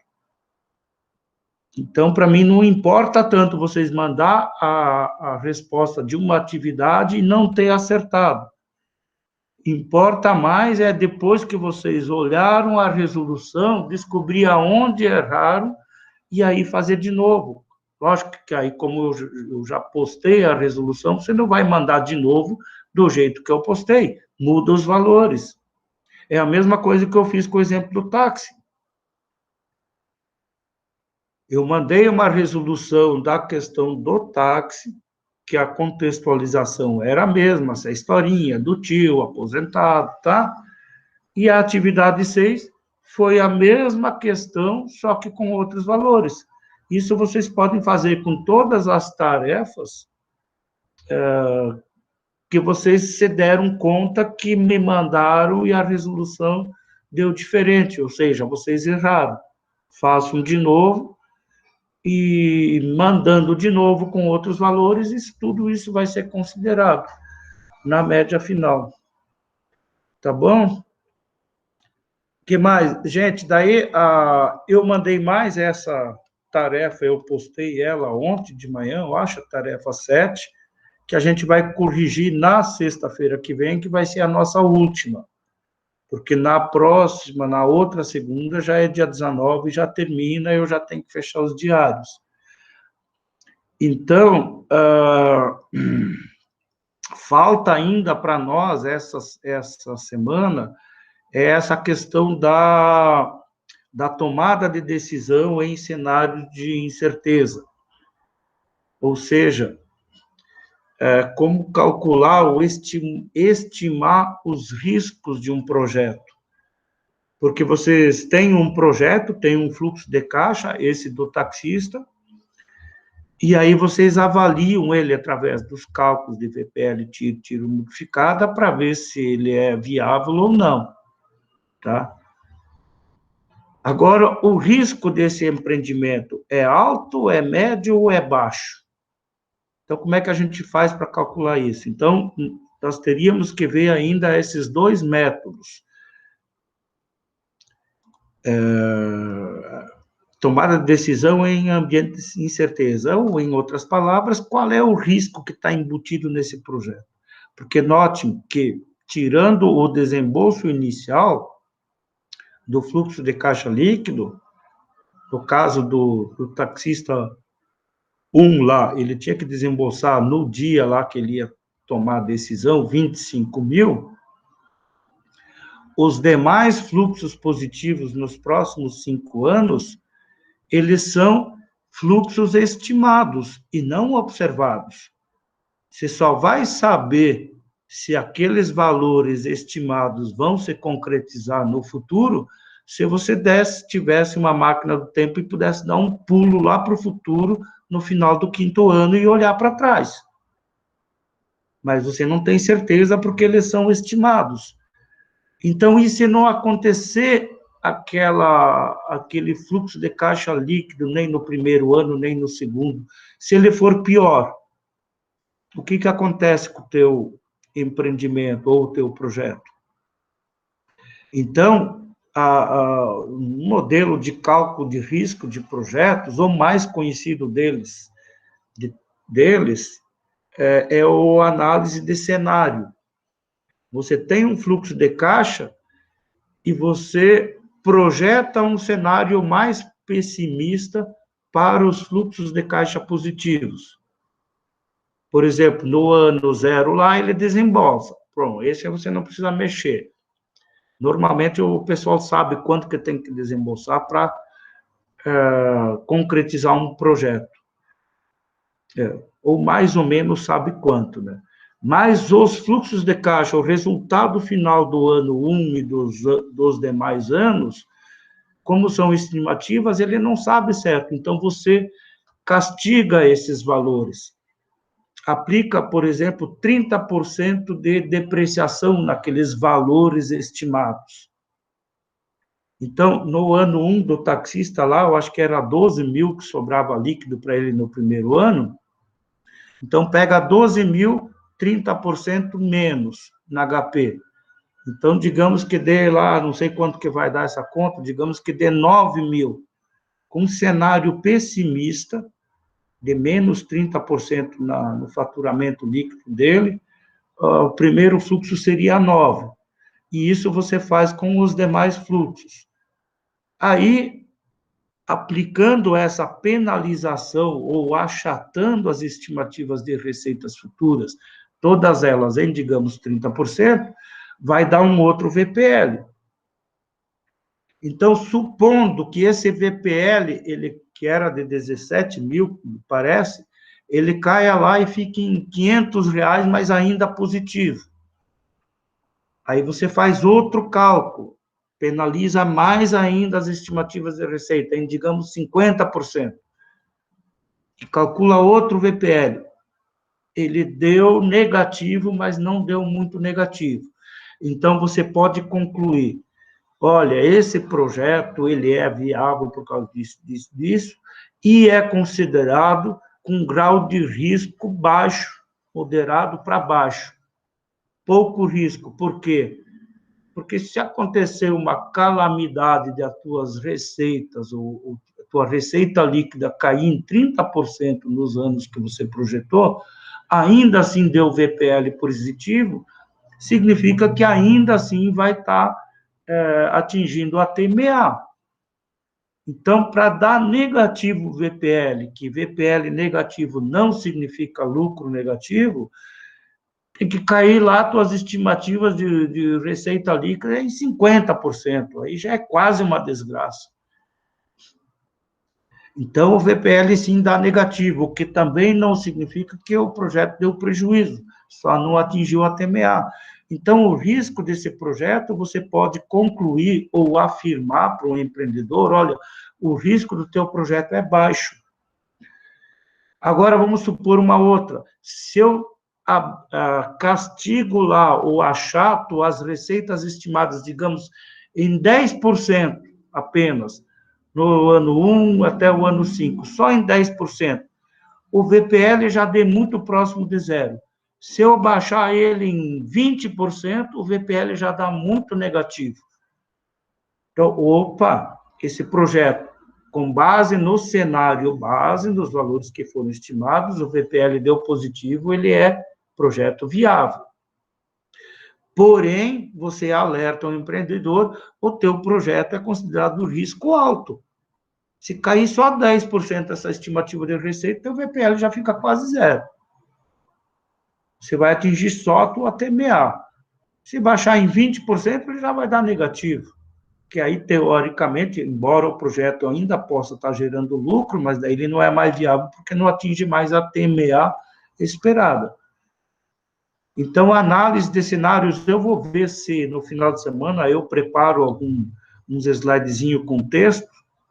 Então, para mim, não importa tanto vocês mandar a resposta de uma atividade e não ter acertado. Importa mais é depois que vocês olharam a resolução, descobrir aonde erraram e aí fazer de novo. Lógico que aí, como eu já postei a resolução, você não vai mandar de novo do jeito que eu postei, muda os valores. É a mesma coisa que eu fiz com o exemplo do táxi. Eu mandei uma resolução da questão do táxi, que a contextualização era a mesma, essa historinha do tio aposentado, tá? E a atividade 6 foi a mesma questão, só que com outros valores. Isso vocês podem fazer com todas as tarefas que vocês se deram conta que me mandaram e a resolução deu diferente, ou seja, vocês erraram. Façam de novo, e mandando de novo com outros valores, tudo isso vai ser considerado na média final. Tá bom? O que mais? Gente, daí eu mandei mais essa tarefa, eu postei ela ontem de manhã, eu acho, a tarefa 7, que a gente vai corrigir na sexta-feira que vem, que vai ser a nossa última. Porque na próxima, na outra segunda, já é dia 19, já termina, eu já tenho que fechar os diários. Então, falta ainda para nós, essa semana, essa questão da tomada de decisão em cenário de incerteza. Ou seja, como calcular ou estimar os riscos de um projeto. Porque vocês têm um projeto, tem um fluxo de caixa, esse do taxista, e aí vocês avaliam ele através dos cálculos de VPL tiro modificada para ver se ele é viável ou não, tá? Agora, o risco desse empreendimento é alto, é médio ou é baixo? Então, como é que a gente faz para calcular isso? Então, nós teríamos que ver ainda esses dois métodos. Tomada de decisão em ambiente de incerteza, ou, em outras palavras, qual é o risco que está embutido nesse projeto? Porque notem que, tirando o desembolso inicial do fluxo de caixa líquido, no caso do taxista 1 lá, ele tinha que desembolsar no dia lá que ele ia tomar a decisão, 25 mil, os demais fluxos positivos nos próximos 5 anos, eles são fluxos estimados e não observados. Você só vai saber se aqueles valores estimados vão se concretizar no futuro se você tivesse uma máquina do tempo e pudesse dar um pulo lá para o futuro no final do 5º ano e olhar para trás. Mas você não tem certeza porque eles são estimados. Então, e se não acontecer aquele fluxo de caixa líquido nem no primeiro ano, nem no segundo, se ele for pior, o que acontece com o teu empreendimento ou o teu projeto? Então, um modelo de cálculo de risco de projetos, o mais conhecido deles é o análise de cenário. Você tem um fluxo de caixa e você projeta um cenário mais pessimista para os fluxos de caixa positivos. Por exemplo, no ano 0 lá, ele desembolsa. Pronto, esse você não precisa mexer. Normalmente, o pessoal sabe quanto que tem que desembolsar para concretizar um projeto. Ou mais ou menos sabe quanto, né? Mas os fluxos de caixa, o resultado final do ano 1 e dos demais anos, como são estimativas, ele não sabe certo. Então, você castiga esses valores. Aplica, por exemplo, 30% de depreciação naqueles valores estimados. Então, no ano 1 do taxista lá, eu acho que era 12 mil que sobrava líquido para ele no primeiro ano. Então, pega 12 mil, 30% menos na HP. Então, digamos que dê lá, não sei quanto que vai dar essa conta, digamos que dê 9 mil. Com um cenário pessimista, de menos 30% no faturamento líquido dele, o primeiro fluxo seria 9. E isso você faz com os demais fluxos. Aí, aplicando essa penalização ou achatando as estimativas de receitas futuras, todas elas em, digamos, 30%, vai dar um outro VPL. Então, supondo que esse VPL, ele que era de 17 mil, parece, ele caia lá e fique em R$500, mas ainda positivo. Aí você faz outro cálculo, penaliza mais ainda as estimativas de receita, em, digamos, 50%. E calcula outro VPL. Ele deu negativo, mas não deu muito negativo. Então, você pode concluir, olha, esse projeto, ele é viável por causa disso, disso, disso, e é considerado com grau de risco baixo, moderado para baixo. Pouco risco, por quê? Porque se acontecer uma calamidade das tuas receitas, ou a tua receita líquida cair em 30% nos anos que você projetou, ainda assim deu VPL positivo, significa que ainda assim vai estar atingindo a TMA. Então, para dar negativo VPL, que VPL negativo não significa lucro negativo, tem que cair lá tuas estimativas de receita líquida em 50%. Aí já é quase uma desgraça. Então, o VPL sim dá negativo, o que também não significa que o projeto deu prejuízo, só não atingiu a TMA. Então, o risco desse projeto, você pode concluir ou afirmar para o empreendedor, olha, o risco do teu projeto é baixo. Agora, vamos supor uma outra. Se eu castigo lá ou achato as receitas estimadas, digamos, em 10% apenas, no ano 1 até o ano 5, só em 10%, o VPL já dê muito próximo de zero. Se eu baixar ele em 20%, o VPL já dá muito negativo. Então, opa, esse projeto, com base no cenário, base nos valores que foram estimados, o VPL deu positivo, ele é projeto viável. Porém, você alerta ao empreendedor, o teu projeto é considerado risco alto. Se cair só 10% essa estimativa de receita, o VPL já fica quase zero. Você vai atingir só a tua TMA. Se baixar em 20%, ele já vai dar negativo. Que aí, teoricamente, embora o projeto ainda possa estar gerando lucro, mas daí ele não é mais viável porque não atinge mais a TMA esperada. Então, análise de cenários, eu vou ver se no final de semana eu preparo uns slidezinhos com texto,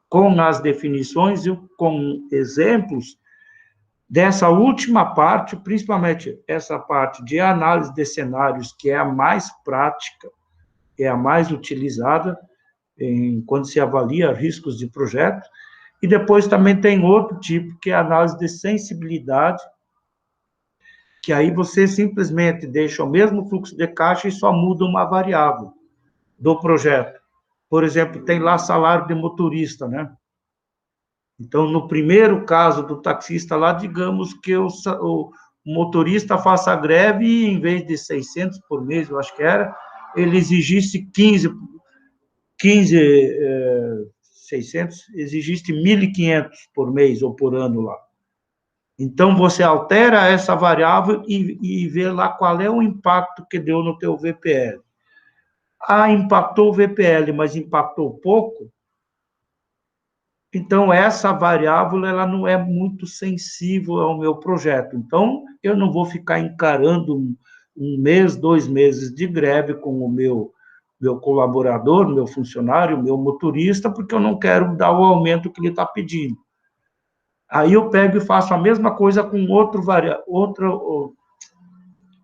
com as definições e com exemplos dessa última parte, principalmente essa parte de análise de cenários, que é a mais prática, é a mais utilizada quando se avalia riscos de projeto, e depois também tem outro tipo, que é a análise de sensibilidade, que aí você simplesmente deixa o mesmo fluxo de caixa e só muda uma variável do projeto. Por exemplo, tem lá salário de motorista, né? Então, no primeiro caso do taxista lá, digamos que o motorista faça a greve e, em vez de 600 por mês, eu acho que era, ele exigisse 600, exigisse 1.500 por mês ou por ano lá. Então, você altera essa variável e vê lá qual é o impacto que deu no teu VPL. Impactou o VPL, mas impactou pouco, Então, essa variável ela não é muito sensível ao meu projeto. Então, eu não vou ficar encarando um mês, 2 meses de greve com o meu colaborador, meu funcionário, meu motorista, porque eu não quero dar o aumento que ele está pedindo. Aí eu pego e faço a mesma coisa com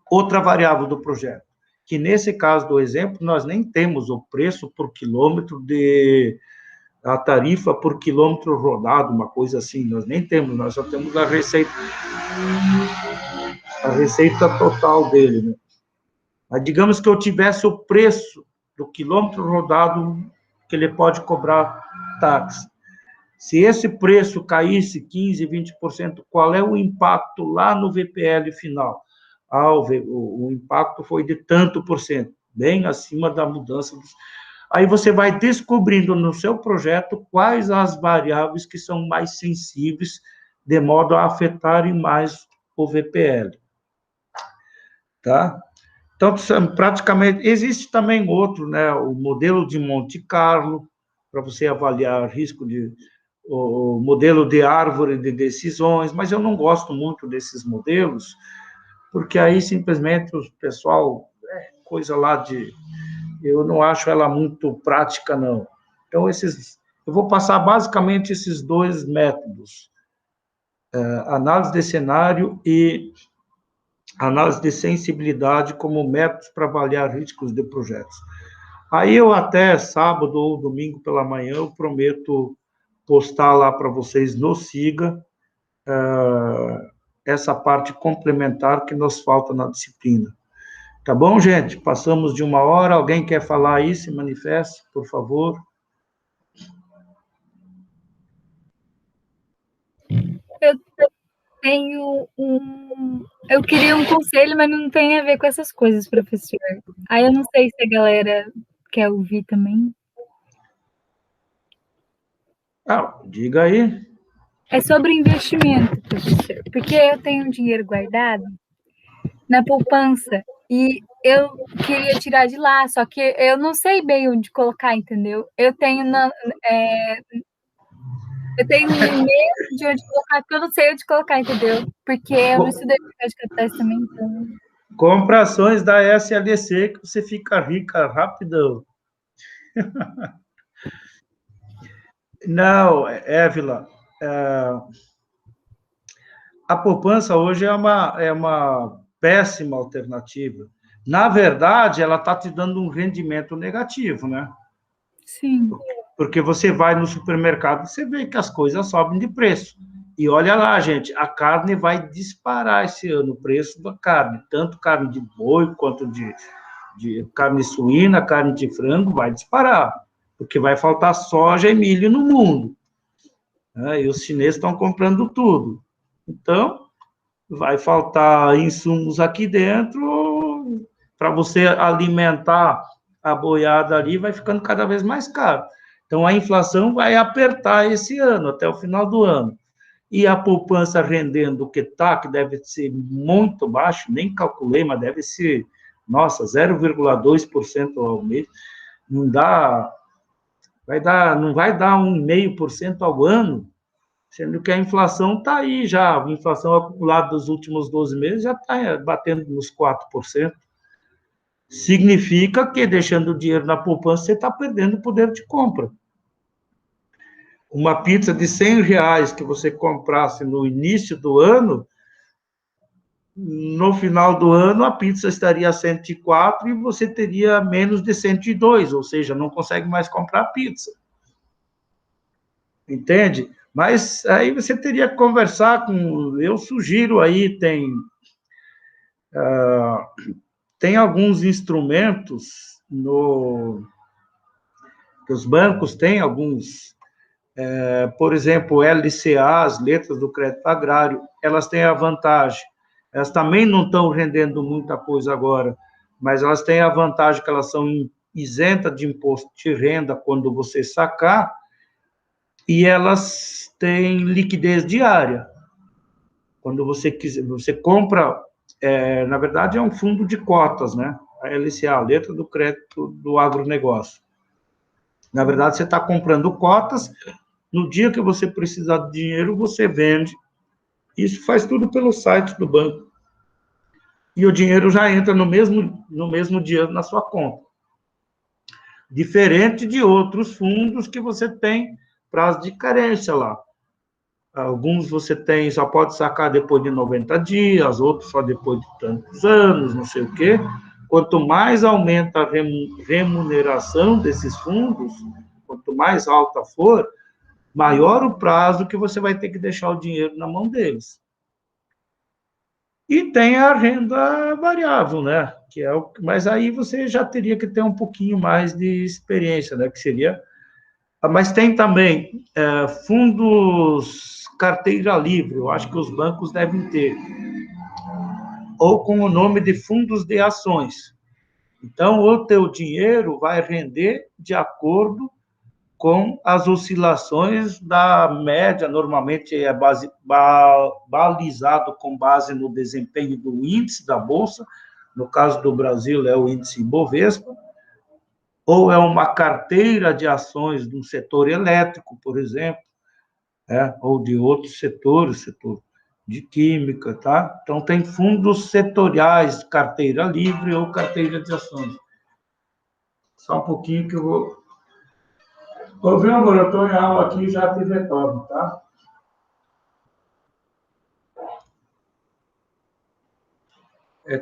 outra variável do projeto, que nesse caso do exemplo, nós nem temos o preço por quilômetro a tarifa por quilômetro rodado, uma coisa assim, nós nem temos, nós só temos a receita total dele, né? Mas digamos que eu tivesse o preço do quilômetro rodado que ele pode cobrar táxi. Se esse preço caísse 15%, 20%, qual é o impacto lá no VPL final? O impacto foi de tanto por cento, bem acima da mudança dos... Aí você vai descobrindo no seu projeto quais as variáveis que são mais sensíveis, de modo a afetarem mais o VPL. Tá? Então, praticamente, existe também outro, né, o modelo de Monte Carlo, para você avaliar risco o modelo de árvore de decisões, mas eu não gosto muito desses modelos, porque aí simplesmente o pessoal, coisa lá de... Eu não acho ela muito prática, não. Então, eu vou passar basicamente esses 2 métodos, análise de cenário e análise de sensibilidade como métodos para avaliar riscos de projetos. Aí eu até sábado ou domingo pela manhã eu prometo postar lá para vocês no Siga essa parte complementar que nos falta na disciplina. Tá bom, gente? Passamos de 1 hora. Alguém quer falar aí? Se manifeste, por favor. Eu tenho eu queria um conselho, mas não tem a ver com essas coisas, professor. Aí eu não sei se a galera quer ouvir também. Diga aí. É sobre investimento, professor. Porque eu tenho dinheiro guardado na poupança e eu queria tirar de lá, só que eu não sei bem onde colocar, entendeu? Eu tenho medo de onde colocar, porque eu não sei onde colocar, entendeu? Porque eu não estudei mercado de capitais também, então... Compra ações da SLC que você fica rica rapidão. Não, Évila, a poupança hoje é uma péssima alternativa. Na verdade, ela está te dando um rendimento negativo, né? Sim. Porque você vai no supermercado, você vê que as coisas sobem de preço. E olha lá, gente, a carne vai disparar esse ano, o preço da carne, tanto carne de boi quanto de carne suína, carne de frango, vai disparar, porque vai faltar soja e milho no mundo. E os chineses estão comprando tudo. Então, vai faltar insumos aqui dentro, para você alimentar a boiada ali, vai ficando cada vez mais caro. Então, a inflação vai apertar esse ano, até o final do ano. E a poupança rendendo o que está, que deve ser muito baixo, nem calculei, mas deve ser, nossa, 0,2% ao mês, não vai dar 1,5% ao ano, sendo que a inflação está aí já, a inflação acumulada dos últimos 12 meses já está batendo nos 4%. Significa que, deixando o dinheiro na poupança, você está perdendo o poder de compra. Uma pizza de R$100 que você comprasse no início do ano, no final do ano, a pizza estaria a 104 e você teria menos de 102, ou seja, não consegue mais comprar pizza. Entende? Mas aí você teria que conversar com... Eu sugiro aí, tem alguns instrumentos que os bancos têm, alguns, por exemplo, LCA, as letras do crédito agrário, elas têm a vantagem, elas também não estão rendendo muita coisa agora, mas elas têm a vantagem que elas são isentas de imposto de renda quando você sacar, e elas têm liquidez diária. Quando você quiser, você compra, na verdade é um fundo de cotas, né? A LCA, a letra do crédito do agronegócio. Na verdade, você está comprando cotas No dia que você precisar de dinheiro, você vende. Isso faz tudo pelo site do banco. E o dinheiro já entra no mesmo dia na sua conta. Diferente de outros fundos que você tem prazo de carência lá. Alguns você tem, só pode sacar depois de 90 dias, outros só depois de tantos anos, não sei o quê. Quanto mais aumenta a remuneração desses fundos, quanto mais alta for, maior o prazo que você vai ter que deixar o dinheiro na mão deles. E tem a renda variável, né? Que é mas aí você já teria que ter um pouquinho mais de experiência, né? Que seria. Mas tem também fundos carteira livre, eu acho que os bancos devem ter, ou com o nome de fundos de ações. Então, o teu dinheiro vai render de acordo com as oscilações da média, normalmente é balizado com base no desempenho do índice da Bolsa, no caso do Brasil é o índice Ibovespa, ou é uma carteira de ações do setor elétrico, por exemplo, ou de outros setores, setor de química, tá? Então, tem fundos setoriais, carteira livre ou carteira de ações. Só um pouquinho que eu vou... Ô, viu, amor, eu estou em aula aqui e já te retorno, tá?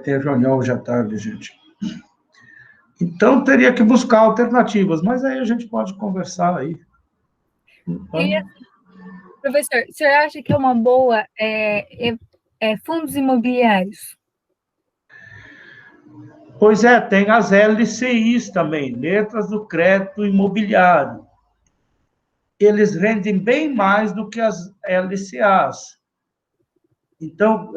Tem reunião hoje à tarde, gente. Então, teria que buscar alternativas, mas aí a gente pode conversar aí. Então... E, professor, o senhor acha que é uma boa fundos imobiliários? Pois é, tem as LCIs também, letras do crédito imobiliário. Eles rendem bem mais do que as LCAs. Então,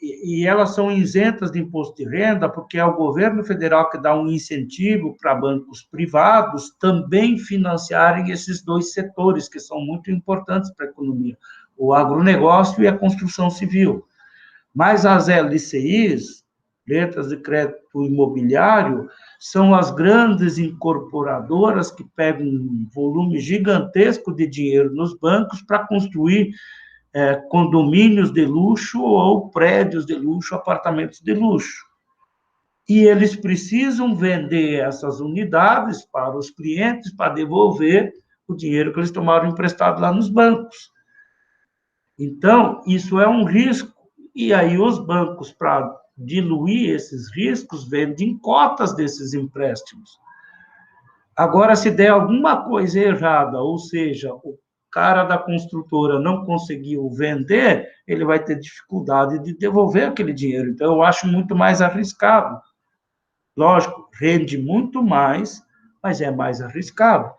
e elas são isentas de imposto de renda, porque é o governo federal que dá um incentivo para bancos privados também financiarem esses dois setores, que são muito importantes para a economia, o agronegócio e a construção civil. Mas as LCIs, letras de crédito imobiliário, são as grandes incorporadoras que pegam um volume gigantesco de dinheiro nos bancos para construir condomínios de luxo ou prédios de luxo, apartamentos de luxo. E eles precisam vender essas unidades para os clientes para devolver o dinheiro que eles tomaram emprestado lá nos bancos. Então, isso é um risco. E aí os bancos, para diluir esses riscos, vendem cotas desses empréstimos. Agora, se der alguma coisa errada, ou seja, o cara da construtora não conseguiu vender, ele vai ter dificuldade de devolver aquele dinheiro. Então, eu acho muito mais arriscado. Lógico, rende muito mais, mas é mais arriscado.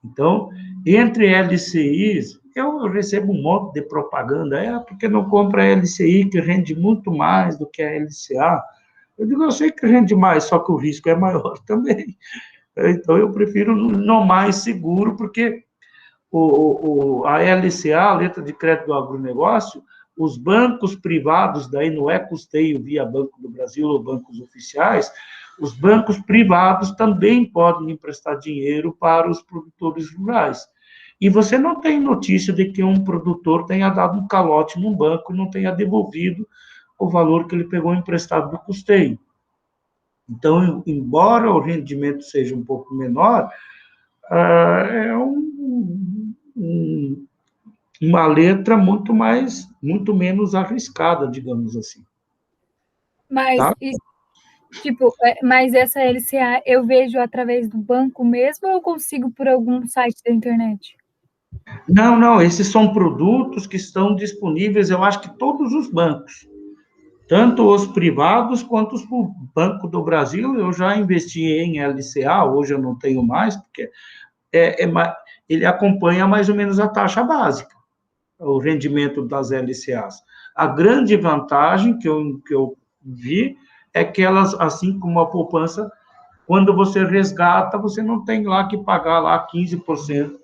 Então, entre LCIs, eu recebo um monte de propaganda, porque não compra LCI, que rende muito mais do que a LCA. Eu digo, eu sei que rende mais, só que o risco é maior também. Então, eu prefiro no mais seguro, porque a LCA, a letra de crédito do agronegócio, os bancos privados, daí não é custeio via Banco do Brasil ou bancos oficiais, os bancos privados também podem emprestar dinheiro para os produtores rurais. E você não tem notícia de que um produtor tenha dado um calote num banco e não tenha devolvido o valor que ele pegou emprestado do custeio. Então, embora o rendimento seja um pouco menor, é uma letra muito menos arriscada, digamos assim. Mas, tá? mas essa LCA eu vejo através do banco mesmo ou eu consigo por algum site da internet? Não, esses são produtos que estão disponíveis, eu acho que todos os bancos, tanto os privados quanto os Banco do Brasil. Eu já investi em LCA, hoje eu não tenho mais, porque ele acompanha mais ou menos a taxa básica, o rendimento das LCAs. A grande vantagem que eu vi é que elas, assim como a poupança, quando você resgata, você não tem lá que pagar lá 15%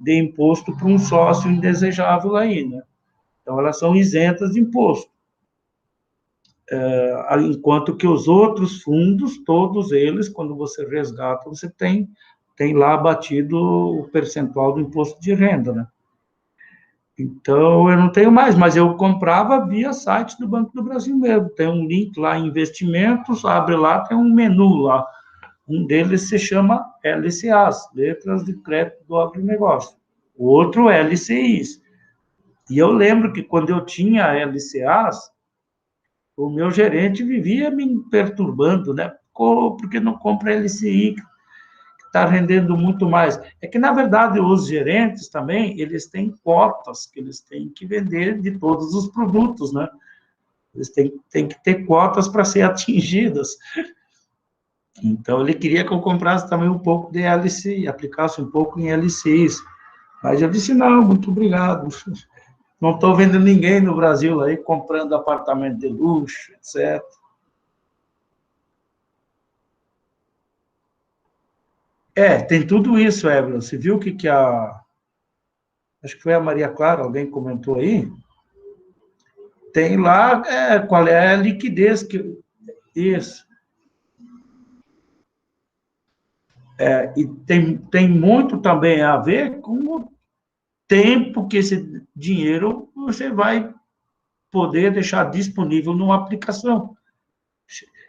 de imposto para um sócio indesejável aí, né? Então, elas são isentas de imposto. Enquanto que os outros fundos, todos eles, quando você resgata, você tem tem lá abatido o percentual do imposto de renda, né? Então, eu não tenho mais, mas eu comprava via site do Banco do Brasil mesmo. Tem um link lá, investimentos, abre lá, tem um menu lá. Um deles se chama LCAs, Letras de Crédito do Agronegócio. O outro é LCIs. E eu lembro que quando eu tinha LCAs, o meu gerente vivia me perturbando, né? Porque não compra LCI, que está rendendo muito mais. É que, na verdade, os gerentes também, eles têm cotas que eles têm que vender de todos os produtos, né? Eles têm que ter cotas para ser atingidas. Então, ele queria que eu comprasse também um pouco de LCI, aplicasse um pouco em LCIs. Mas eu disse, não, muito obrigado. Não estou vendo ninguém no Brasil aí comprando apartamento de luxo, etc. Tem tudo isso, Evelyn. Você viu o que a... Acho que foi a Maria Clara, alguém comentou aí. Tem lá qual é a liquidez que... Isso. E tem muito também a ver com o tempo que esse dinheiro você vai poder deixar disponível numa aplicação.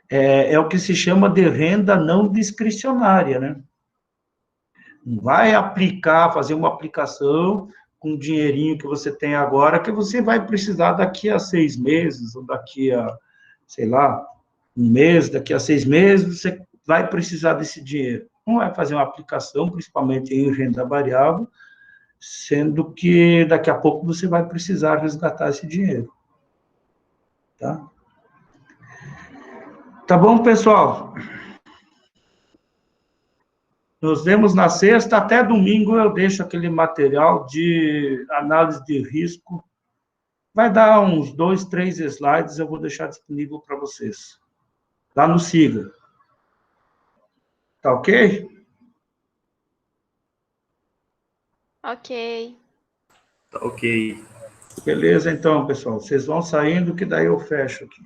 É o que se chama de renda não discricionária, né? Não vai aplicar, fazer uma aplicação com o dinheirinho que você tem agora, que você vai precisar daqui a 6 meses, ou daqui a, sei lá, um mês, daqui a 6 meses, você vai precisar desse dinheiro. Não vai fazer uma aplicação, principalmente em renda variável, sendo que daqui a pouco você vai precisar resgatar esse dinheiro. Tá? Tá bom, pessoal? Nos vemos na sexta, até domingo eu deixo aquele material de análise de risco. Vai dar uns 2, 3 slides, eu vou deixar disponível para vocês. Lá no Siga. Tá ok? Ok. Tá ok. Beleza, então, pessoal. Vocês vão saindo, que daí eu fecho aqui.